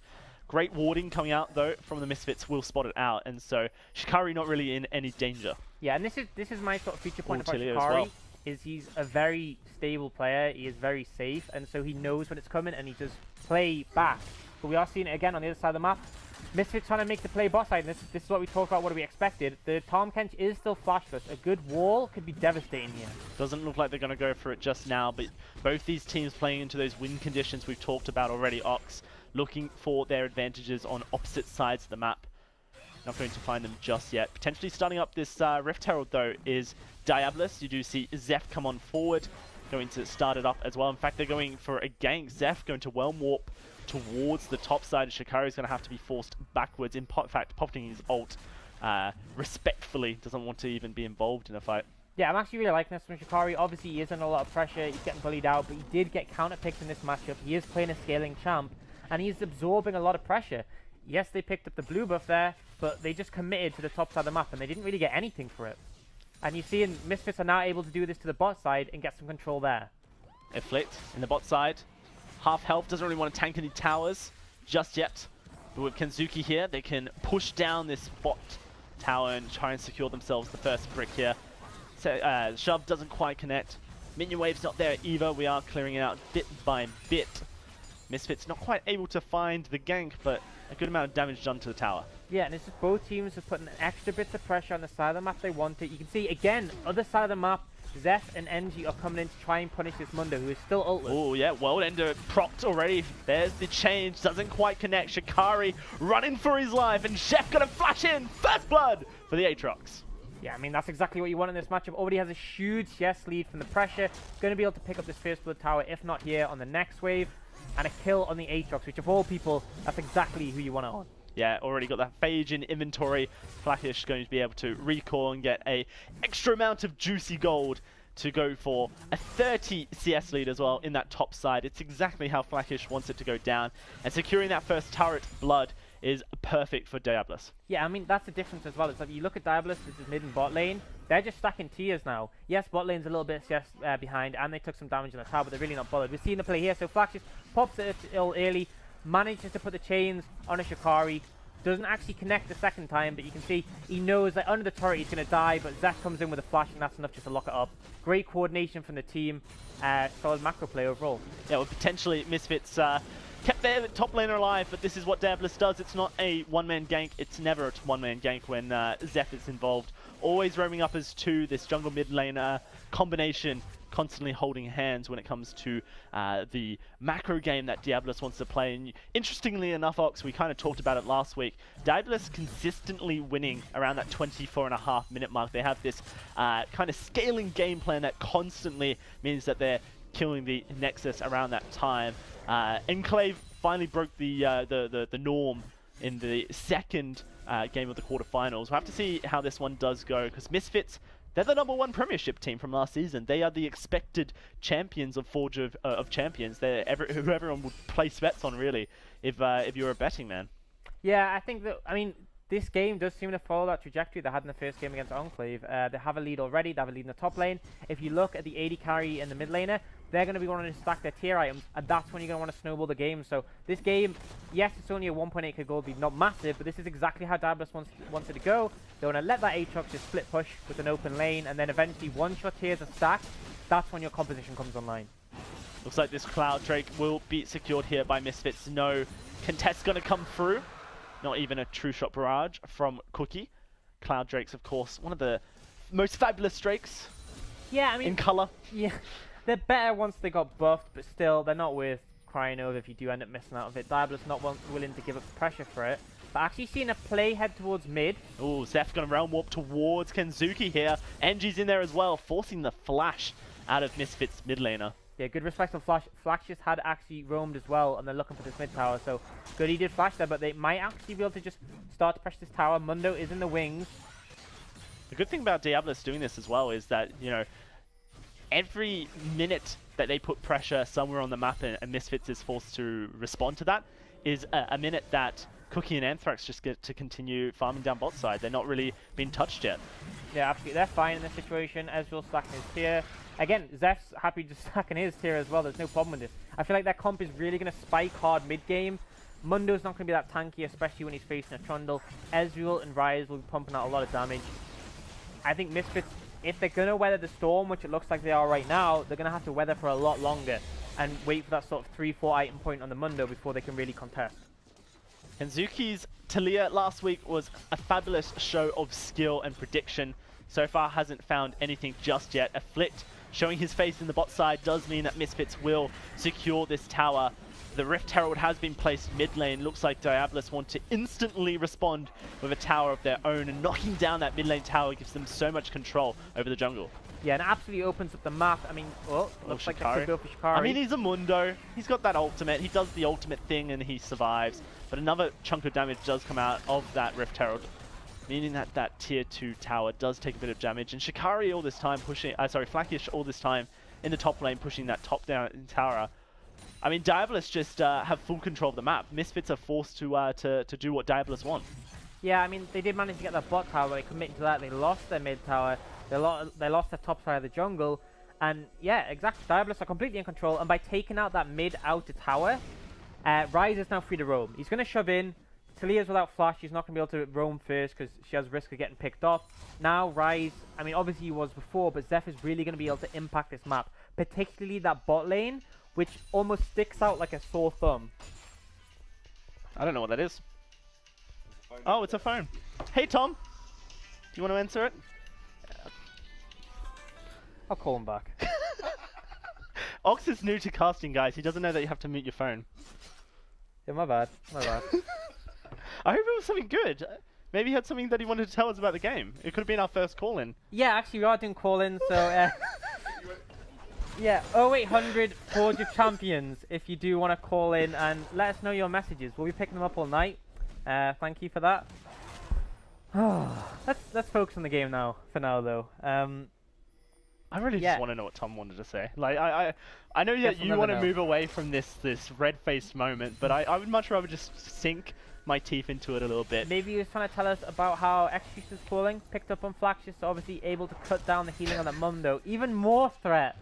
Great warding coming out though from the Misfits will spot it out, and so Shikari not really in any danger. Yeah, and this is my sort of feature point about Talia Shikari. As well. Is he's a very stable player. He is very safe, and so he knows when it's coming, and he does play back. But we are seeing it again on the other side of the map. Misfits trying to make the play boss side. And this is what we talked about. What we expected. The Tahm Kench is still flashless. A good wall could be devastating here. Doesn't look like they're going to go for it just now, but both these teams playing into those win conditions we've talked about already. Ox looking for their advantages on opposite sides of the map. Not going to find them just yet. Potentially starting up this Rift Herald though is DIABOLUS. You do see Zeph come on forward, going to start it up as well. In fact, they're going for a gank. Zeph going to Whelm Warp towards the top side. Shikari is going to have to be forced backwards. In fact, popping his ult respectfully. Doesn't want to even be involved in a fight. Yeah, I'm actually really liking this from Shikari. Obviously, he is under a lot of pressure. He's getting bullied out, but he did get counter-picked in this matchup. He is playing a scaling champ, and he's absorbing a lot of pressure. Yes, they picked up the blue buff there, but they just committed to the top side of the map, and they didn't really get anything for it. And you see, Misfits are now able to do this to the bot side and get some control there. Afflict in the bot side. Half health, doesn't really want to tank any towers just yet. But with Kenzuki here, they can push down this bot tower and try and secure themselves the first brick here. So shove doesn't quite connect. Minion wave's not there either. We are clearing it out bit by bit. Misfits not quite able to find the gank, but a good amount of damage done to the tower. Yeah, and it's just both teams have put an extra bits of pressure on the side of the map they want it. You can see, again, other side of the map, Zeph and NG are coming in to try and punish this Mundo, who is still ultless. Oh, yeah, World Ender propped already. There's the change, doesn't quite connect. Shikari running for his life, and Chef gonna flash in. First blood for the Aatrox. Yeah, I mean, that's exactly what you want in this matchup. Already has a huge yes lead from the pressure. Going to be able to pick up this first blood tower, if not here, on the next wave. And a kill on the Aatrox, which of all people, that's exactly who you want to own. Yeah, already got that phage in inventory. Flackish going to be able to recall and get a extra amount of juicy gold to go for a 30 CS lead as well in that top side. It's exactly how Flackish wants it to go down. And securing that first turret blood is perfect for Diabolus. Yeah, I mean, that's the difference as well. It's like you look at Diabolus, this is mid and bot lane. They're just stacking tiers now. Yes, bot lane's a little bit behind, and they took some damage on the tower, but they're really not bothered. We've seen the play here, so Flax just pops it early, manages to put the chains on a Shikari, doesn't actually connect the second time, but you can see he knows that under the turret he's going to die, but Zeth comes in with a flash, and that's enough just to lock it up. Great coordination from the team, solid macro play overall. Yeah, well, potentially Misfits kept their top laner alive, but this is what Diabolus does. It's not a one-man gank. It's never a one-man gank when Zeph is involved. Always roaming up as two, this jungle mid laner combination, constantly holding hands when it comes to the macro game that Diabolus wants to play. And interestingly enough, Ox, we kind of talked about it last week, Diabolus consistently winning around that 24.5 minute mark. They have this kind of scaling game plan that constantly means that they're killing the Nexus around that time. Enclave finally broke the norm in the second game of the quarterfinals. We'll have to see how this one does go, because Misfits, they're the #1 Premiership team from last season. They are the expected champions of Forge of Champions. They're who everyone would place bets on, really, if you're a betting man. Yeah, I think that, I mean, this game does seem to follow that trajectory they had in the first game against Enclave. They have a lead already. They have a lead in the top lane. If you look at the AD carry and the mid laner, they're going to be wanting to stack their tier items, and that's when you're going to want to snowball the game. So this game, yes, it's only a 1.8k gold lead, not massive, but this is exactly how Diabolus wants it to go. They want to let that Aatrox just split push with an open lane, and then eventually once your tiers are stacked, that's when your composition comes online. Looks like this Cloud Drake will be secured here by Misfits. No contest going to come through. Not even a true shot barrage from Cookie. Cloud Drake's, of course, one of the most fabulous Drakes. Yeah, I mean, in color. Yeah, they're better once they got buffed, but still, they're not worth crying over if you do end up missing out of it. Diabolus not willing to give up the pressure for it. But actually seeing a play head towards mid. Oh, Zeph going to realm warp towards Kenzuki here. NG's in there as well, forcing the flash out of Misfits mid laner. Yeah, good respect on Flash. Flash just had actually roamed as well, and they're looking for this mid tower. So good he did flash there, but they might actually be able to just start to pressure this tower. Mundo is in the wings. The good thing about Diabolus doing this as well is that, you know, every minute that they put pressure somewhere on the map and Misfits is forced to respond to that is a minute that Cookie and Anthrax just get to continue farming down bot side. They're not really being touched yet. Yeah, absolutely. They're fine in this situation. Ezreal stacking his tier. Again, Zeph's happy just stacking his tier as well. There's no problem with this. I feel like their comp is really going to spike hard mid-game. Mundo's not going to be that tanky, especially when he's facing a Trundle. Ezreal and Ryze will be pumping out a lot of damage. I think Misfits, if they're going to weather the storm, which it looks like they are right now, they're going to have to weather for a lot longer and wait for that sort of 3-4 item point on the Mundo before they can really contest. Kenzuki's Talia last week was a fabulous show of skill and prediction. So far hasn't found anything just yet. Afflict showing his face in the bot side does mean that Misfits will secure this tower. The Rift Herald has been placed mid lane. Looks like Diabolus want to instantly respond with a tower of their own, and knocking down that mid lane tower gives them so much control over the jungle. Yeah, and absolutely opens up the map. I mean, oh, looks like that could go for Shikari. I mean, he's a Mundo. He's got that ultimate. He does the ultimate thing and he survives. But another chunk of damage does come out of that Rift Herald, meaning that that tier 2 tower does take a bit of damage. And Shikari all this time pushing, Flackish all this time in the top lane pushing that top down tower. I mean, Diabolus just have full control of the map. Misfits are forced to do what Diabolus want. Yeah, I mean, they did manage to get that bot tower, but they committed to that. They lost their mid tower. They lost the top side of the jungle. And yeah, exactly. Diabolus are completely in control, and by taking out that mid-outer tower, Ryze is now free to roam. He's going to shove in. Talia's without flash. She's not going to be able to roam first because she has risk of getting picked off. Now Ryze, I mean, obviously he was before, but Zeph is really going to be able to impact this map, particularly that bot lane, which almost sticks out like a sore thumb. I don't know what that is. Oh, it's a phone. Hey, Tom. Do you want to answer it? I'll call him back. Ox is new to casting, guys. He doesn't know that you have to mute your phone. Yeah, my bad. My bad. I hope it was something good. Maybe he had something that he wanted to tell us about the game. It could have been our first call-in. Yeah, actually, we are doing call-ins, so... yeah, 0800 Forge of Champions, if you do want to call in and let us know your messages. We'll be picking them up all night. Thank you for that. Let's focus on the game now, for now, though. I really just want to know what Tom wanted to say. Like, I know that you want to move away from this red-faced moment, but I would much rather just sink my teeth into it a little bit. Maybe he was trying to tell us about how Execution is calling, picked up on Flaxius, so obviously able to cut down the healing on that Mundo. Even more threat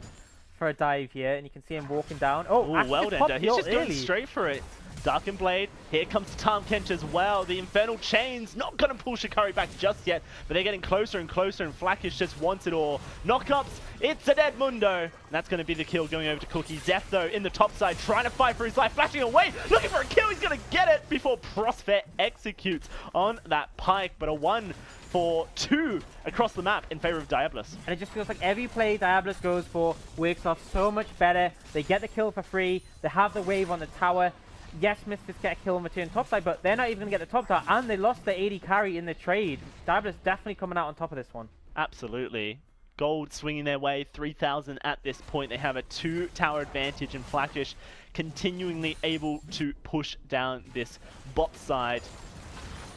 for a dive here, and you can see him walking down. Oh, well done. He's just going straight for it. Darkened Blade, here comes Tahm Kench as well. The Infernal Chains not going to pull Shikari back just yet, but they're getting closer and closer, and Flakish just wants it all. Knockups, it's a dead Mundo. And that's going to be the kill going over to Cookie. Zeph, though, in the top side, trying to fight for his life, flashing away, looking for a kill. He's going to get it before Prosper executes on that Pike, but a 1 for 2 across the map in favor of Diabolus. And it just feels like every play Diabolus goes for works off so much better. They get the kill for free. They have the wave on the tower. Yes, Misfits get a kill on the turn top side, but they're not even going to get the top tower, and they lost the 80 carry in the trade. Diabolus definitely coming out on top of this one. Absolutely. Gold swinging their way, 3,000 at this point. They have a 2-tower advantage, and Flakish continually able to push down this bot side.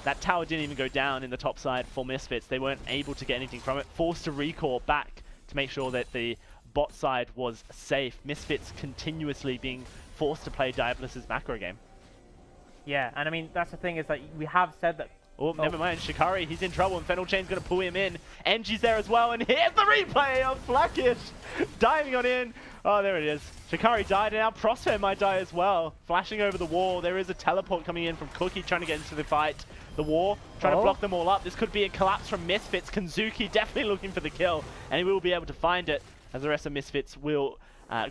That tower didn't even go down in the top side for Misfits. They weren't able to get anything from it. Forced to recall back to make sure that the bot side was safe. Misfits continuously being forced to play Diabolus' macro game. Yeah, and I mean, that's the thing is that we have said that... Oh, never mind. Shikari, he's in trouble, and Infernal Chain's going to pull him in. NG's there as well, and here's the replay of Flakish diving on in. Oh, there it is. Shikari died, and now Prosper might die as well. Flashing over the wall. There is a teleport coming in from Cookie, trying to get into the fight. The war, trying to block them all up. This could be a collapse from Misfits. Kanzuki definitely looking for the kill, and he will be able to find it, as the rest of Misfits will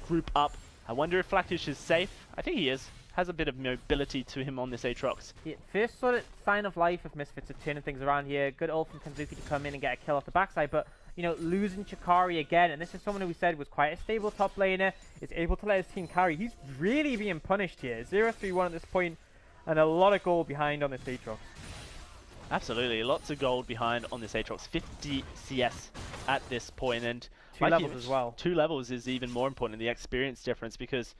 group up. I wonder if Flakish is safe. I think he is. Has a bit of mobility to him on this Aatrox. Yeah, first sort of sign of life of Misfits of turning things around here. Good ult from Kanzuki to come in and get a kill off the backside, but you know, losing Shikari again, and this is someone who we said was quite a stable top laner, is able to let his team carry. He's really being punished here. 0-3-1 at this point, and a lot of gold behind on this Aatrox. Absolutely, lots of gold behind on this Aatrox. 50 CS at this point, and 2 levels as well. 2 levels is even more important in the experience difference, because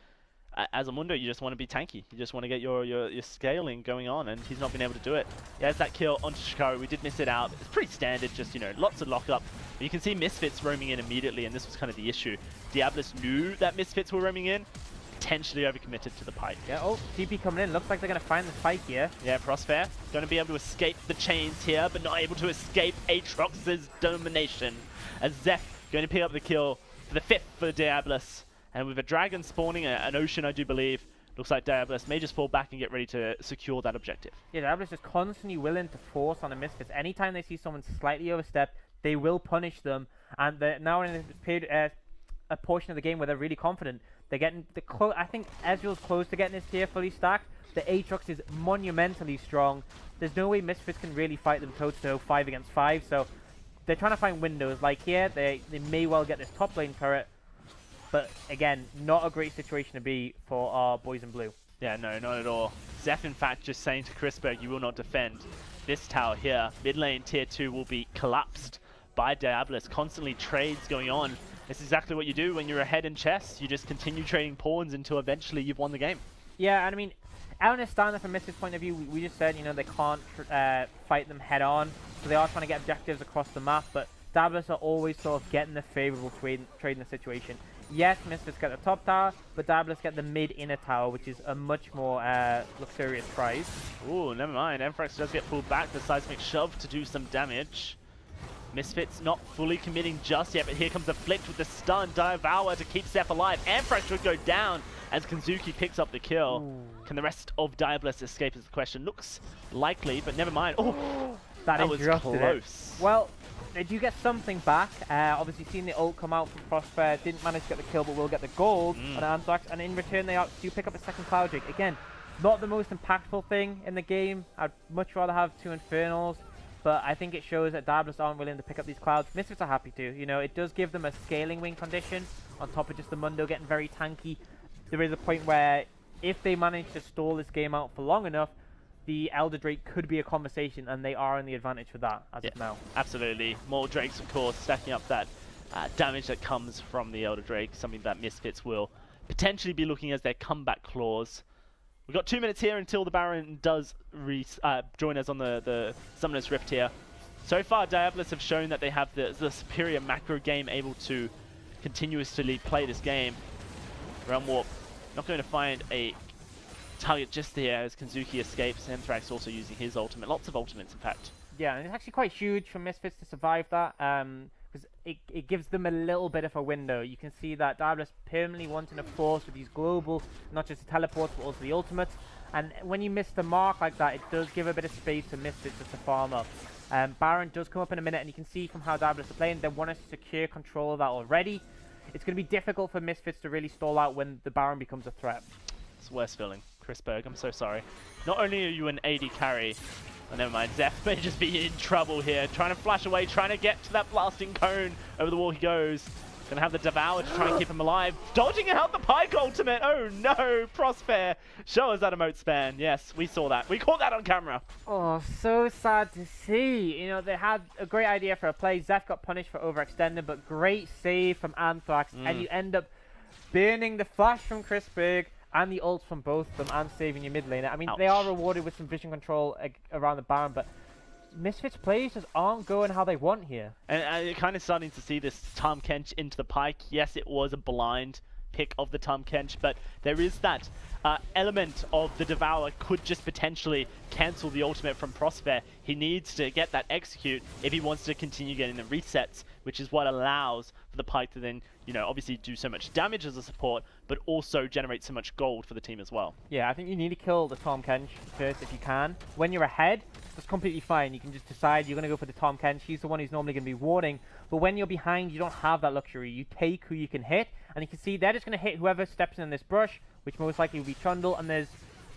as a Mundo, you just want to be tanky. You just want to get your scaling going on, and he's not been able to do it. There's that kill onto Shikari. We did miss it out. It's pretty standard, just, you know, lots of lockup. But you can see Misfits roaming in immediately, and this was kind of the issue. Diabolus knew that Misfits were roaming in, potentially overcommitted to the Pike. Yeah, oh, TP coming in. Looks like they're going to find the Pike here. Yeah, Prosper going to be able to escape the chains here, but not able to escape Aatrox's domination. As Zeph going to pick up the kill for the 5th for Diabolus. And with a dragon spawning, an ocean, I do believe, looks like Diabolus may just fall back and get ready to secure that objective. Yeah, Diabolus is constantly willing to force on the Misfits. Anytime they see someone slightly overstep, they will punish them. And they're now in a portion of the game where they're really confident. They're getting the close. I think Ezreal's close to getting his tier fully stacked. The Aatrox is monumentally strong. There's no way Misfits can really fight them toe-to-toe 5 against 5. So they're trying to find windows. Like here, they may well get this top lane turret. But again, not a great situation to be for our boys in blue. Yeah, no, not at all. Zeph, in fact, just saying to Chrisberg, you will not defend this tower here. Mid lane tier 2 will be collapsed by Diabolus. Constantly trades going on. It's exactly what you do when you're ahead in chess. You just continue trading pawns until eventually you've won the game. Yeah, and I mean, I understand from Misfits' point of view, we just said, you know, they can't fight them head on. So they are trying to get objectives across the map, but Diabolus are always sort of getting the favorable trade in the situation. Yes, Misfits get the top tower, but Diabolus get the mid-inner tower, which is a much more luxurious prize. Ooh, never mind. Emphrex does get pulled back. The seismic shove to do some damage. Misfits not fully committing just yet, but here comes the Flick with the stun. Devour to keep Zeph alive. Anthrax would go down as Kanzuki picks up the kill. Ooh. Can the rest of Diabolus escape is the question. Looks likely, but never mind. Oh, that was close. Well, they do get something back. Obviously, seen the ult come out from Prosper. Didn't manage to get the kill, but will get the gold on Anthrax. And in return, they do pick up a second Cloud Drake. Again, not the most impactful thing in the game. I'd much rather have 2 Infernals. But I think it shows that Diabolus aren't willing to pick up these clouds. Misfits are happy to. You know, it does give them a scaling wing condition on top of just the Mundo getting very tanky. There is a point where if they manage to stall this game out for long enough, the Elder Drake could be a conversation, and they are in the advantage for that as of now. Absolutely. More Drakes, of course, stacking up that damage that comes from the Elder Drake, something that Misfits will potentially be looking as their comeback clause. We've got 2 minutes here until the Baron does join us on the Summoner's Rift here. So far, Diabolus have shown that they have the superior macro game, able to continuously play this game. Realm Warp not going to find a target just there as Kanzuki escapes. Anthrax also using his ultimate. Lots of ultimates, in fact. Yeah, and it's actually quite huge for Misfits to survive that. Because it gives them a little bit of a window. You can see that Diabolus permanently wanting to force with these global, not just the teleports, but also the ultimates. And when you miss the mark like that, it does give a bit of space to Misfits just to farm up. Baron does come up in a minute, and you can see from how Diabolus are playing, they want to secure control of that already. It's going to be difficult for Misfits to really stall out when the Baron becomes a threat. It's worse feeling. Chris Berg, I'm so sorry. Not only are you an AD carry, oh, never mind, Zeph may just be in trouble here. Trying to flash away, trying to get to that blasting cone. Over the wall he goes. Gonna have the Devour to try and keep him alive. Dodging out the Pike ultimate. Oh no, Prosper. Show us that emote span. Yes, we saw that. We caught that on camera. Oh, so sad to see. You know, they had a great idea for a play. Zeph got punished for overextending, but great save from Anthrax. And you end up burning the flash from Chris Berg and the ults from both of them and saving your mid laner. I mean, they are rewarded with some vision control around the Baron, but Misfits players just aren't going how they want here. And you're kind of starting to see this Tahm Kench into the Pike. Yes, it was a blind pick of the Tahm Kench, but there is that element of the Devour could just potentially cancel the ultimate from Prosper. He needs to get that execute if he wants to continue getting the resets, which is what allows for the Pike to then, you know, obviously do so much damage as a support, but also generate so much gold for the team as well. Yeah, I think you need to kill the Tahm Kench first if you can. When you're ahead, that's completely fine. You can just decide you're going to go for the Tahm Kench. He's the one who's normally going to be warding. But when you're behind, you don't have that luxury. You take who you can hit, and you can see they're just going to hit whoever steps in this brush, which most likely will be Trundle, and there's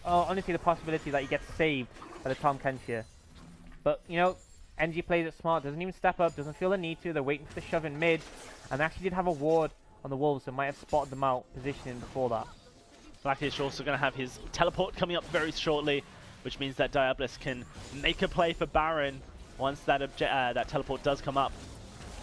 honestly the possibility that he gets saved by the Tahm Kench here. But, you know, NG plays it smart, doesn't even step up, doesn't feel the need to. They're waiting for the shove in mid, and they actually did have a ward on the Wolves, so might have spotted them out positioning before that. Blackish also going to have his teleport coming up very shortly, which means that Diabolus can make a play for Baron once that that teleport does come up.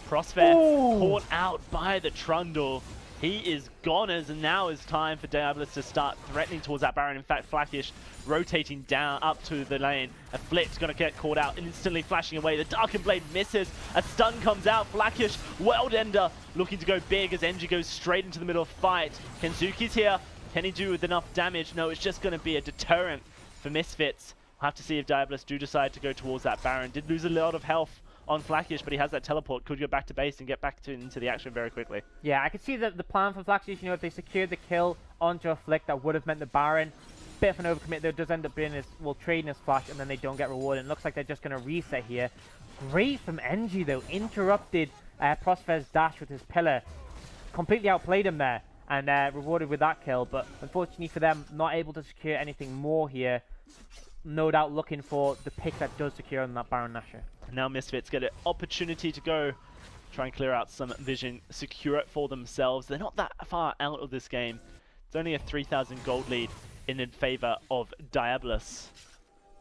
Prosper caught out by the Trundle. He is gone, as now is time for Diabolus to start threatening towards that Baron. In fact, Blackish rotating down up to the lane. A Flick's going to get caught out and instantly flashing away. The Darkened Blade misses. A stun comes out. Blackish, World Ender, looking to go big as NG goes straight into the middle of the fight. Kanzuki's here. Can he do with enough damage? No, it's just going to be a deterrent for Misfits. We'll have to see if Diabolus do decide to go towards that Baron. Did lose a lot of health on Blackish, but he has that teleport. Could go back to base and get back into the action very quickly. Yeah, I could see that the plan for Blackish, you know, if they secured the kill onto a Flick, that would have meant the Baron. Bit of an overcommit, there does end up being his, well, trading his flash, and then they don't get rewarded. It looks like they're just going to reset here. Great from NG, though. Interrupted Prosper's dash with his pillar. Completely outplayed him there, and rewarded with that kill. But unfortunately for them, not able to secure anything more here. No doubt looking for the pick that does secure on that Baron Nashor. Now Misfits get an opportunity to go try and clear out some vision, secure it for themselves. They're not that far out of this game. It's only a 3,000 gold lead in favor of Diabolus.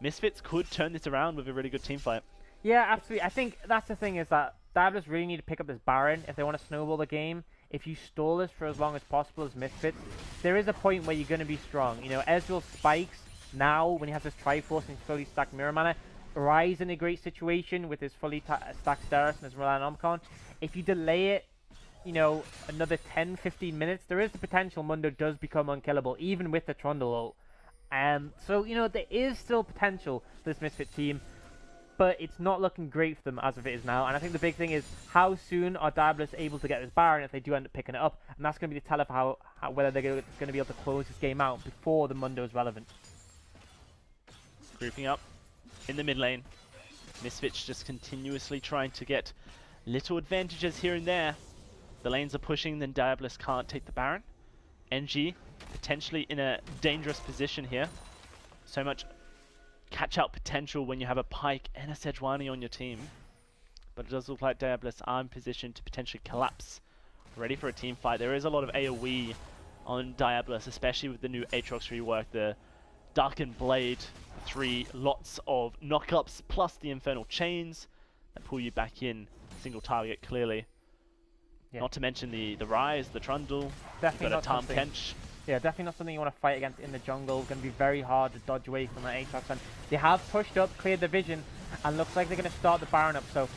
Misfits could turn this around with a really good team fight. Yeah, absolutely. I think that's the thing, is that Diabolus really need to pick up this Baron if they want to snowball the game. If you stall this for as long as possible as Misfits, there is a point where you're going to be strong. You know, Ezreal spikes now when he has this Triforce and he's fully stacked Mirror Mana. Rise in a great situation with his fully stacked Steris and his Omicron. If you delay it, you know, another 10-15 minutes, there is the potential Mundo does become unkillable, even with the Trundle ult. So, you know, there is still potential for this Misfit team. but it's not looking great for them as of it is now. And I think the big thing is how soon are DIABOLUS able to get this Baron if they do end up picking it up, and that's going to be the tell of how whether they're going to be able to close this game out before the Mundo is relevant. Grouping up in the mid lane. MISFITS just continuously trying to get little advantages here and there. The lanes are pushing, then DIABOLUS can't take the Baron. NG potentially in a dangerous position here. So much catch-out potential when you have a Pyke and a Sejuani on your team. But it does look like DIABOLUS are in position to potentially collapse. Ready for a team fight. There is a lot of AoE on DIABOLUS, especially with the new Aatrox rework, the Darkened Blade, 3 lots of knockups, plus the Infernal Chains that pull you back in, single target clearly. Yeah. Not to mention the Rise, the Trundle, definitely you've got a Tahm Kench. Yeah, definitely not something you want to fight against in the jungle. Going to be very hard to dodge away from that Aatrox. And they have pushed up, cleared the vision, and looks like they're going to start the Baron up. So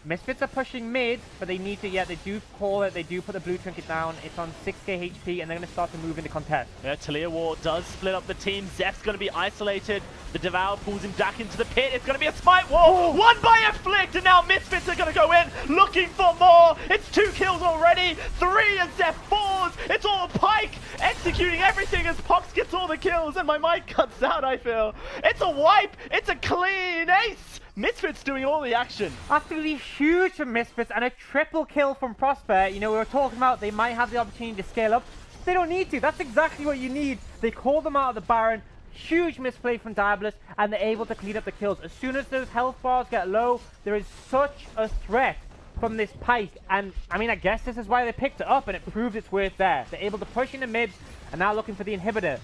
MISFITS are pushing mid, but they need to, they do call it, they do put the blue trinket down. It's on 6k HP, and they're going to start to move into contest. Yeah, Talia War does split up the team. Zeph's going to be isolated. The Devour pulls him back into the pit. It's going to be a smite wall. Ooh. One by Afflict, and now MISFITS are going to go in, looking for more. It's 2 kills already. 3 as Zeph falls. It's all Pyke executing everything as Pox gets all the kills, and my mic cuts out, I feel. It's a wipe. It's a clean ace. MISFITS doing all the action. Absolutely huge from MISFITS, and a triple kill from Prosper. You know, we were talking about they might have the opportunity to scale up. They don't need to. That's exactly what you need. They call them out of the Baron. Huge misplay from DIABOLUS, and they're able to clean up the kills. As soon as those health bars get low, there is such a threat from this Pyke. And, I mean, I guess this is why they picked it up, and it proved its worth there. They're able to push in the mids, and now looking for the inhibitor.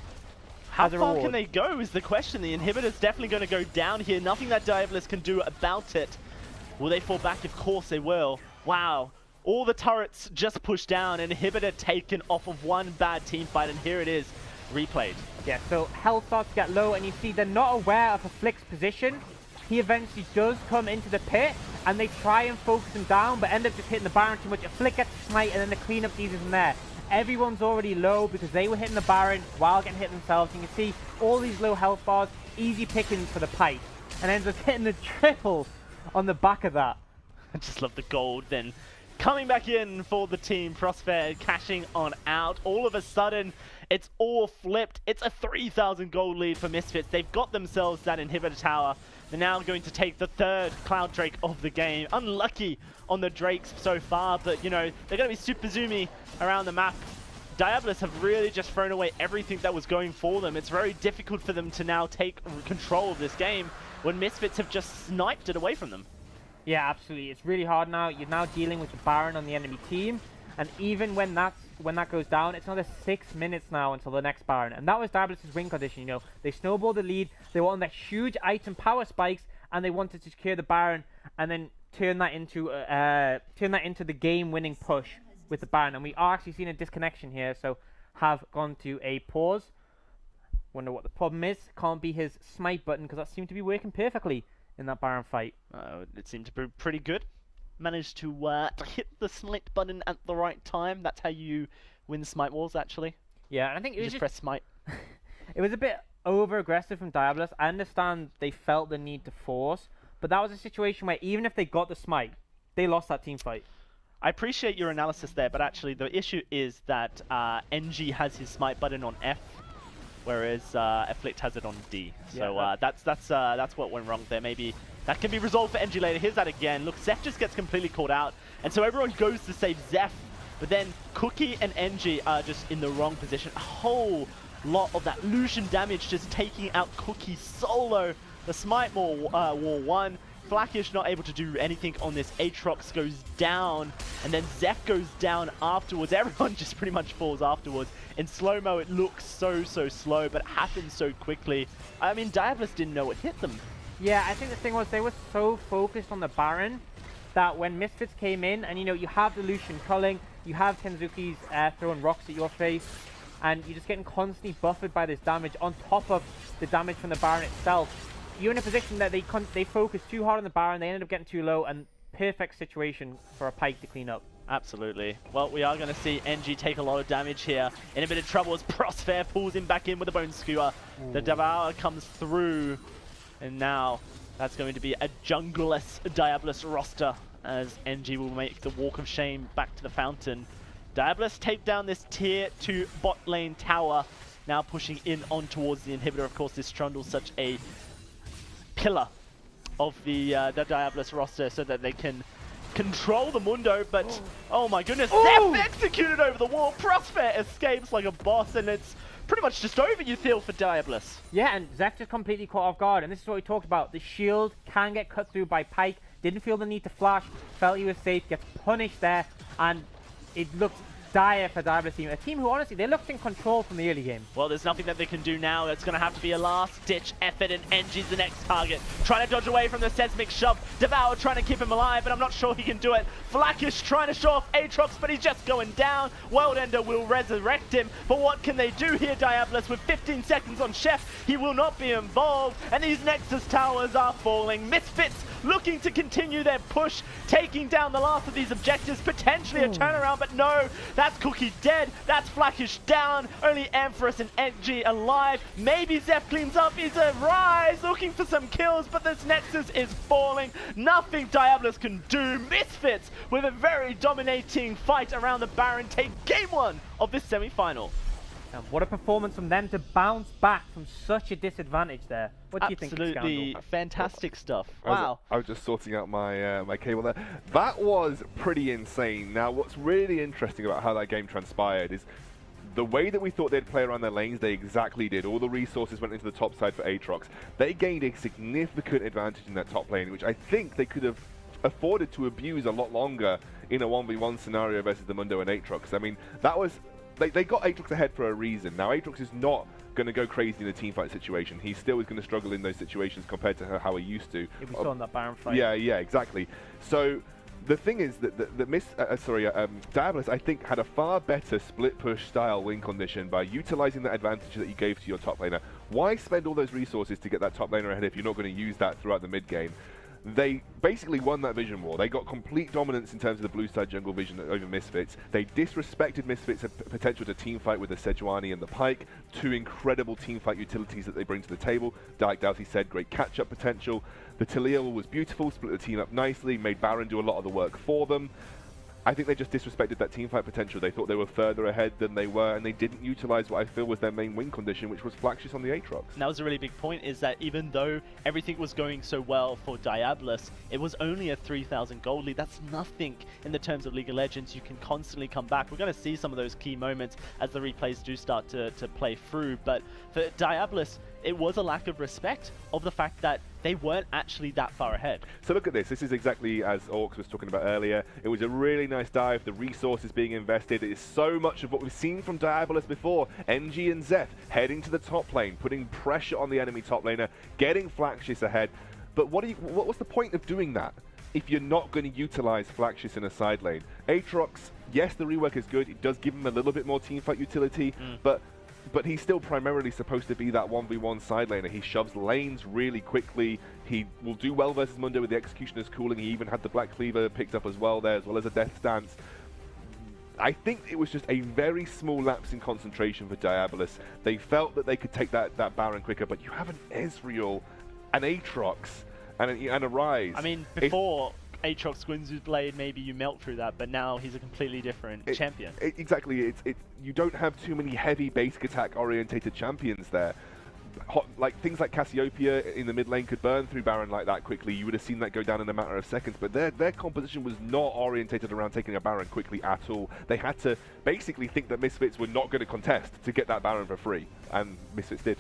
How far can they go is the question. The inhibitor's definitely going to go down here. Nothing that DIABOLUS can do about it. Will they fall back? Of course they will. Wow. All the turrets just pushed down. Inhibitor taken off of one bad team fight, and here it is, replayed. Yeah, so health starts to get low, and you see they're not aware of Afflict's position. He eventually does come into the pit, and they try and focus him down, but end up just hitting the Baron too much. Afflict gets the smite, and then the cleanup's easy from there. Everyone's already low because they were hitting the Baron while getting hit themselves. You can see all these low health bars, easy pickings for the Pyke, and ends up hitting the triple on the back of that. I just love the gold then. Coming back in for the team, Prosper cashing on out. All of a sudden, it's all flipped. It's a 3,000 gold lead for MISFITS. They've got themselves that inhibitor tower. They're now going to take the 3rd Cloud Drake of the game. Unlucky on the Drakes so far, but you know, they're going to be super zoomy around the map. DIABOLUS have really just thrown away everything that was going for them. It's very difficult for them to now take control of this game when MISFITS have just sniped it away from them. Yeah, absolutely. It's really hard now. You're now dealing with the Baron on the enemy team, and even when that goes down, it's another 6 minutes now until the next Baron. And that was DIABOLUS' win condition. You know, they snowballed the lead. They were on their huge item power spikes, and they wanted to secure the Baron and then turn that into the game-winning push with the Baron. And we are actually seeing a disconnection here, so have gone to a pause. Wonder what the problem is. Can't be his smite button because that seemed to be working perfectly in that Baron fight. It seemed to be pretty good. Managed to hit the smite button at the right time. That's how you win smite wars, actually. Yeah, and I think it was just press smite. It was a bit over-aggressive from DIABOLUS. I understand they felt the need to force, but that was a situation where even if they got the smite, they lost that team fight. I appreciate your analysis there, but actually the issue is that NG has his smite button on F, whereas Afflict has it on D. So yeah, that's what went wrong there. Maybe that can be resolved for NG later. Here's that again. Look, Zeph just gets completely caught out, and so everyone goes to save Zeph, but then Cookie and NG are just in the wrong position. A whole lot of that Lucian damage just taking out Cookie solo. The Smite Wall 1. Flackish not able to do anything on this. Aatrox goes down, and then Zeph goes down afterwards. Everyone just pretty much falls afterwards. In slow-mo, it looks so slow, but it happens so quickly. I mean, DIABOLUS didn't know it hit them. Yeah, I think the thing was they were so focused on the Baron that when MISFITS came in, and you know, you have the Lucian culling, you have Tenzuki's throwing rocks at your face, and you're just getting constantly buffered by this damage on top of the damage from the Baron itself. You're in a position that they focused too hard on the Baron, they ended up getting too low, and perfect situation for a Pyke to clean up. Absolutely. Well, we are going to see NG take a lot of damage here. In a bit of trouble as Prosper pulls him back in with a Bone Skewer. The Devour comes through, and now That's going to be a jungleless Diabolus roster as NG will make the walk of shame back to the fountain. Diabolus take down this tier 2 bot lane tower, now pushing in on towards the inhibitor. Of course, this Trundle's such a pillar of the Diabolus roster so that they can control the Mundo, but oh my goodness, Zeph executed over the wall. Prospect escapes like a boss, and it's pretty much just over, you feel, for Diabolus. Yeah, and Zeph just completely caught off guard, and this is what we talked about. The shield can get cut through by Pyke, didn't feel the need to flash, felt he was safe, gets punished there, and it looked dire for Diabolus team. A team who, honestly, they looked in control from the early game. Well, there's nothing that they can do now. It's going to have to be a last-ditch effort, and NG's the next target. Trying to dodge away from the seismic shove. Devour trying to keep him alive, but I'm not sure he can do it. Flackish trying to show off Aatrox, but he's just going down. Worldender will resurrect him, but what can they do here, Diabolus? With 15 seconds on Chef, he will not be involved, and these Nexus towers are falling. Misfits looking to continue their push, taking down the last of these objectives, potentially a turnaround, but no, that's Cookie dead, that's Flackish down, only Ampharos and NG alive. Maybe Zeph cleans up, he's a Rise, looking for some kills, but this Nexus is falling. Nothing Diabolus can do. Misfits, with a very dominating fight around the Baron, take game 1 of this semi-final. And what a performance from them to bounce back from such a disadvantage there. What do you think, Absolutely fantastic stuff. Wow. I was just sorting out my my cable there. That was pretty insane. Now, what's really interesting about how that game transpired is the way that we thought they'd play around their lanes, they exactly did. All the resources went into the top side for Aatrox. They gained a significant advantage in that top lane, which I think they could have afforded to abuse a lot longer in a 1v1 scenario versus the Mundo and Aatrox. I mean, that was... They got Aatrox ahead for a reason. Now, Aatrox is not going to go crazy in a teamfight situation. He still is going to struggle in those situations compared to how he used to. It was still in that Baron fight. Yeah, exactly. So the thing is that Diabolus, I think, had a far better split push style win condition by utilizing that advantage that you gave to your top laner. Why spend all those resources to get that top laner ahead if you're not going to use that throughout the mid game? They basically won that vision war. They got complete dominance in terms of the blue side jungle vision over Misfits. They disrespected Misfits' potential to teamfight with the Sejuani and the Pyke, two incredible teamfight utilities that they bring to the table. Like Doughty said, great catch-up potential. The Taliyah was beautiful, split the team up nicely, made Baron do a lot of the work for them. I think they just disrespected that teamfight potential. They thought they were further ahead than they were, and they didn't utilize what I feel was their main win condition, which was Flackish on the Aatrox. And that was a really big point, is that even though everything was going so well for Diabolus, it was only a 3,000 gold lead. That's nothing in the terms of League of Legends. You can constantly come back. We're going to see some of those key moments as the replays do start to play through. But for Diabolus, it was a lack of respect of the fact that they weren't actually that far ahead. So look at this. This is exactly as Orcs was talking about earlier. It was a really nice dive. The resources being invested. It is so much of what we've seen from Diabolus before. NG and Zeph heading to the top lane, putting pressure on the enemy top laner, getting Flackish ahead. But what's the point of doing that if you're not going to utilize Flackish in a side lane? Aatrox, yes, the rework is good. It does give him a little bit more teamfight utility, but he's still primarily supposed to be that 1v1 side laner. He shoves lanes really quickly. He will do well versus Mundo with the Executioner's cooling. He even had the Black Cleaver picked up as well there, as well as a Death Stance. I think it was just a very small lapse in concentration for Diabolus. They felt that they could take that Baron quicker, but you have an Ezreal, an Aatrox, and a Rise. I mean, before Aatrox wins his blade, maybe you melt through that, but now he's a completely different champion. Exactly. You don't have too many heavy basic attack orientated champions there. Like things like Cassiopeia in the mid lane could burn through Baron like that quickly. You would have seen that go down in a matter of seconds, but their composition was not orientated around taking a Baron quickly at all. They had to basically think that Misfits were not going to contest to get that Baron for free, and Misfits did.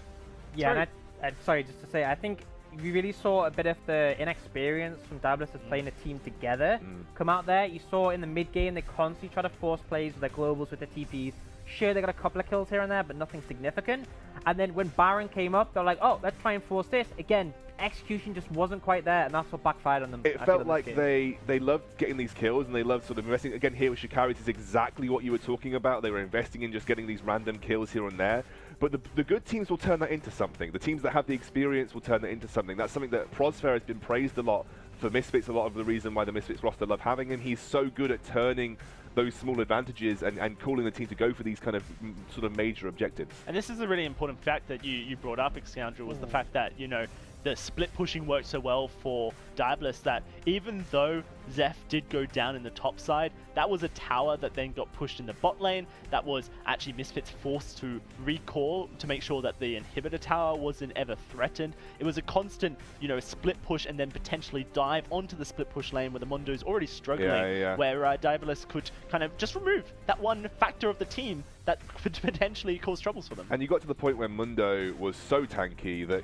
Yeah, and sorry, just to say, I think we really saw a bit of the inexperience from Diabolus as playing a team together come out there. You saw in the mid game they constantly try to force plays with their globals, with their TPs. Sure, they got a couple of kills here and there, but nothing significant. And then when Baron came up, they're like, oh, let's try and force this. Again, execution just wasn't quite there, and that's what backfired on them. It felt like they loved getting these kills, and they loved sort of investing. Again, here with Shikari, this is exactly what you were talking about. They were investing in just getting these random kills here and there. But the good teams will turn that into something. The teams that have the experience will turn that into something. That's something that Prosfair has been praised a lot for Misfits. A lot of the reason why the Misfits roster love having him. He's so good at turning those small advantages and calling the team to go for these kind of sort of major objectives. And this is a really important fact that you brought up, Excoundrel, was the fact that, you know, the split pushing worked so well for DIABOLUS that even though Zeph did go down in the top side, that was a tower that then got pushed in the bot lane. That was actually Misfits forced to recall to make sure that the inhibitor tower wasn't ever threatened. It was a constant, you know, split push and then potentially dive onto the split push lane where the Mundo's already struggling, where DIABOLUS could kind of just remove that one factor of the team that could potentially cause troubles for them. And you got to the point where Mundo was so tanky that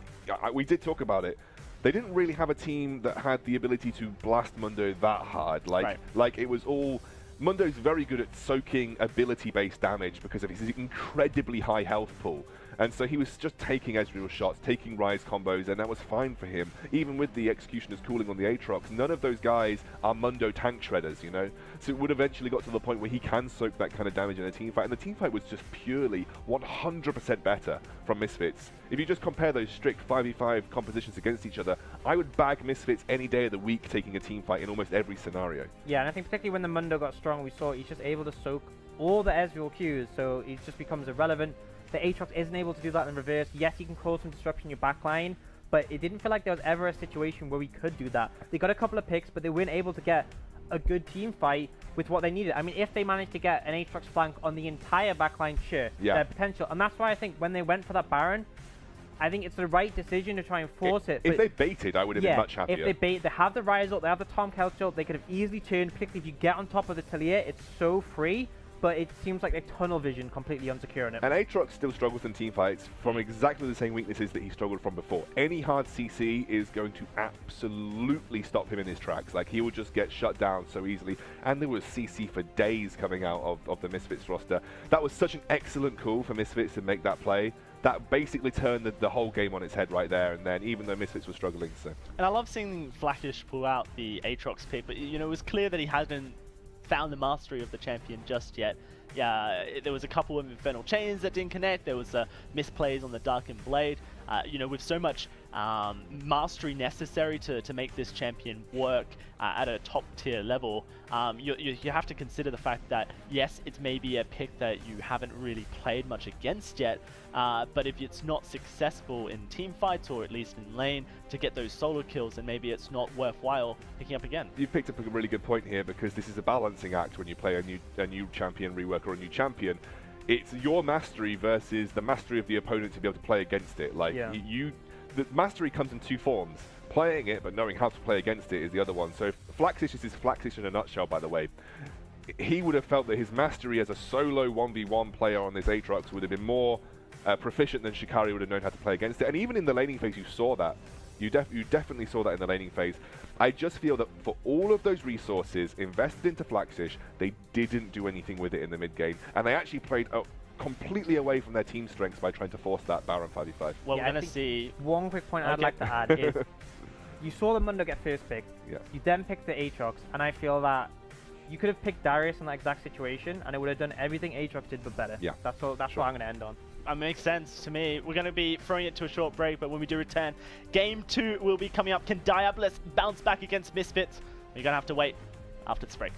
we did talk about it. They didn't really have a team that had the ability to blast Mundo that hard. Like it was all... Mundo's very good at soaking ability-based damage because of his incredibly high health pool. And so he was just taking Ezreal shots, taking Rise combos, and that was fine for him. Even with the Executioners cooling on the Aatrox, none of those guys are Mundo tank shredders, you know? So it would eventually got to the point where he can soak that kind of damage in a team fight, and the team fight was just purely 100% better from Misfits. If you just compare those strict 5v5 compositions against each other, I would bag Misfits any day of the week taking a team fight in almost every scenario. Yeah, and I think particularly when the Mundo got strong, we saw he's just able to soak all the Ezreal Qs, so he just becomes irrelevant. The Aatrox isn't able to do that in reverse. Yes, he can cause some disruption in your backline, but it didn't feel like there was ever a situation where we could do that. They got a couple of picks, but they weren't able to get a good team fight with what they needed. I mean, if they managed to get an Aatrox flank on the entire backline, sure, their potential. And that's why I think when they went for that Baron, I think it's the right decision to try and force it. If they baited, I would have been much happier. If they bait, they have the Rise ult, they have the Tom Kelch ult, they could have easily turned, particularly if you get on top of the Talia, it's so free. But it seems like they tunnel vision completely unsecure in it. And Aatrox still struggles in teamfights from exactly the same weaknesses that he struggled from before. Any hard CC is going to absolutely stop him in his tracks. Like, he will just get shut down so easily. And there was CC for days coming out of the Misfits roster. That was such an excellent call for Misfits to make that play. That basically turned the whole game on its head right there and then, even though Misfits was struggling. So. And I love seeing Flackish pull out the Aatrox pick, but you know, it was clear that he hadn't found the mastery of the champion just yet. Yeah, there was a couple of Infernal Chains that didn't connect. There was misplays on the Darkened Blade. You know, with so much mastery necessary to make this champion work at a top tier level, you have to consider the fact that yes, it's maybe a pick that you haven't really played much against yet, but if it's not successful in team fights or at least in lane to get those solo kills, then maybe it's not worthwhile picking up again. You've picked up a really good point here, because this is a balancing act when you play a new champion rework or a new champion. It's your mastery versus the mastery of the opponent to be able to play against it. Like, the mastery comes in two forms. Playing it, but knowing how to play against it is the other one. So Flaxish is Flaxish in a nutshell, by the way. He would have felt that his mastery as a solo 1v1 player on this Aatrox would have been more proficient than Shikari would have known how to play against it. And even in the laning phase, you saw that. You definitely saw that in the laning phase. I just feel that for all of those resources invested into Flaxish, they didn't do anything with it in the mid game, and they actually played completely away from their team strengths by trying to force that Baron 5v5. Well, we're going to see... One quick point I'd like to add is, you saw the Mundo get first pick, you then picked the Aatrox, and I feel that you could have picked Darius in that exact situation, and it would have done everything Aatrox did, but better. Yeah. That's what I'm going to end on. That makes sense to me. We're going to be throwing it to a short break, but when we do return, Game 2 will be coming up. Can DIABOLUS bounce back against Misfits? You're going to have to wait after this break.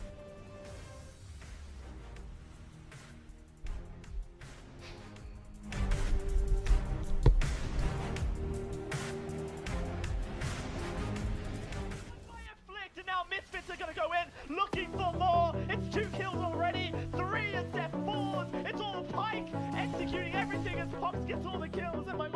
And now Misfits are going to go in, looking for more. It's 2 kills already, 3 and 4s. It's all Pike executing everything as Fox gets all the kills. And my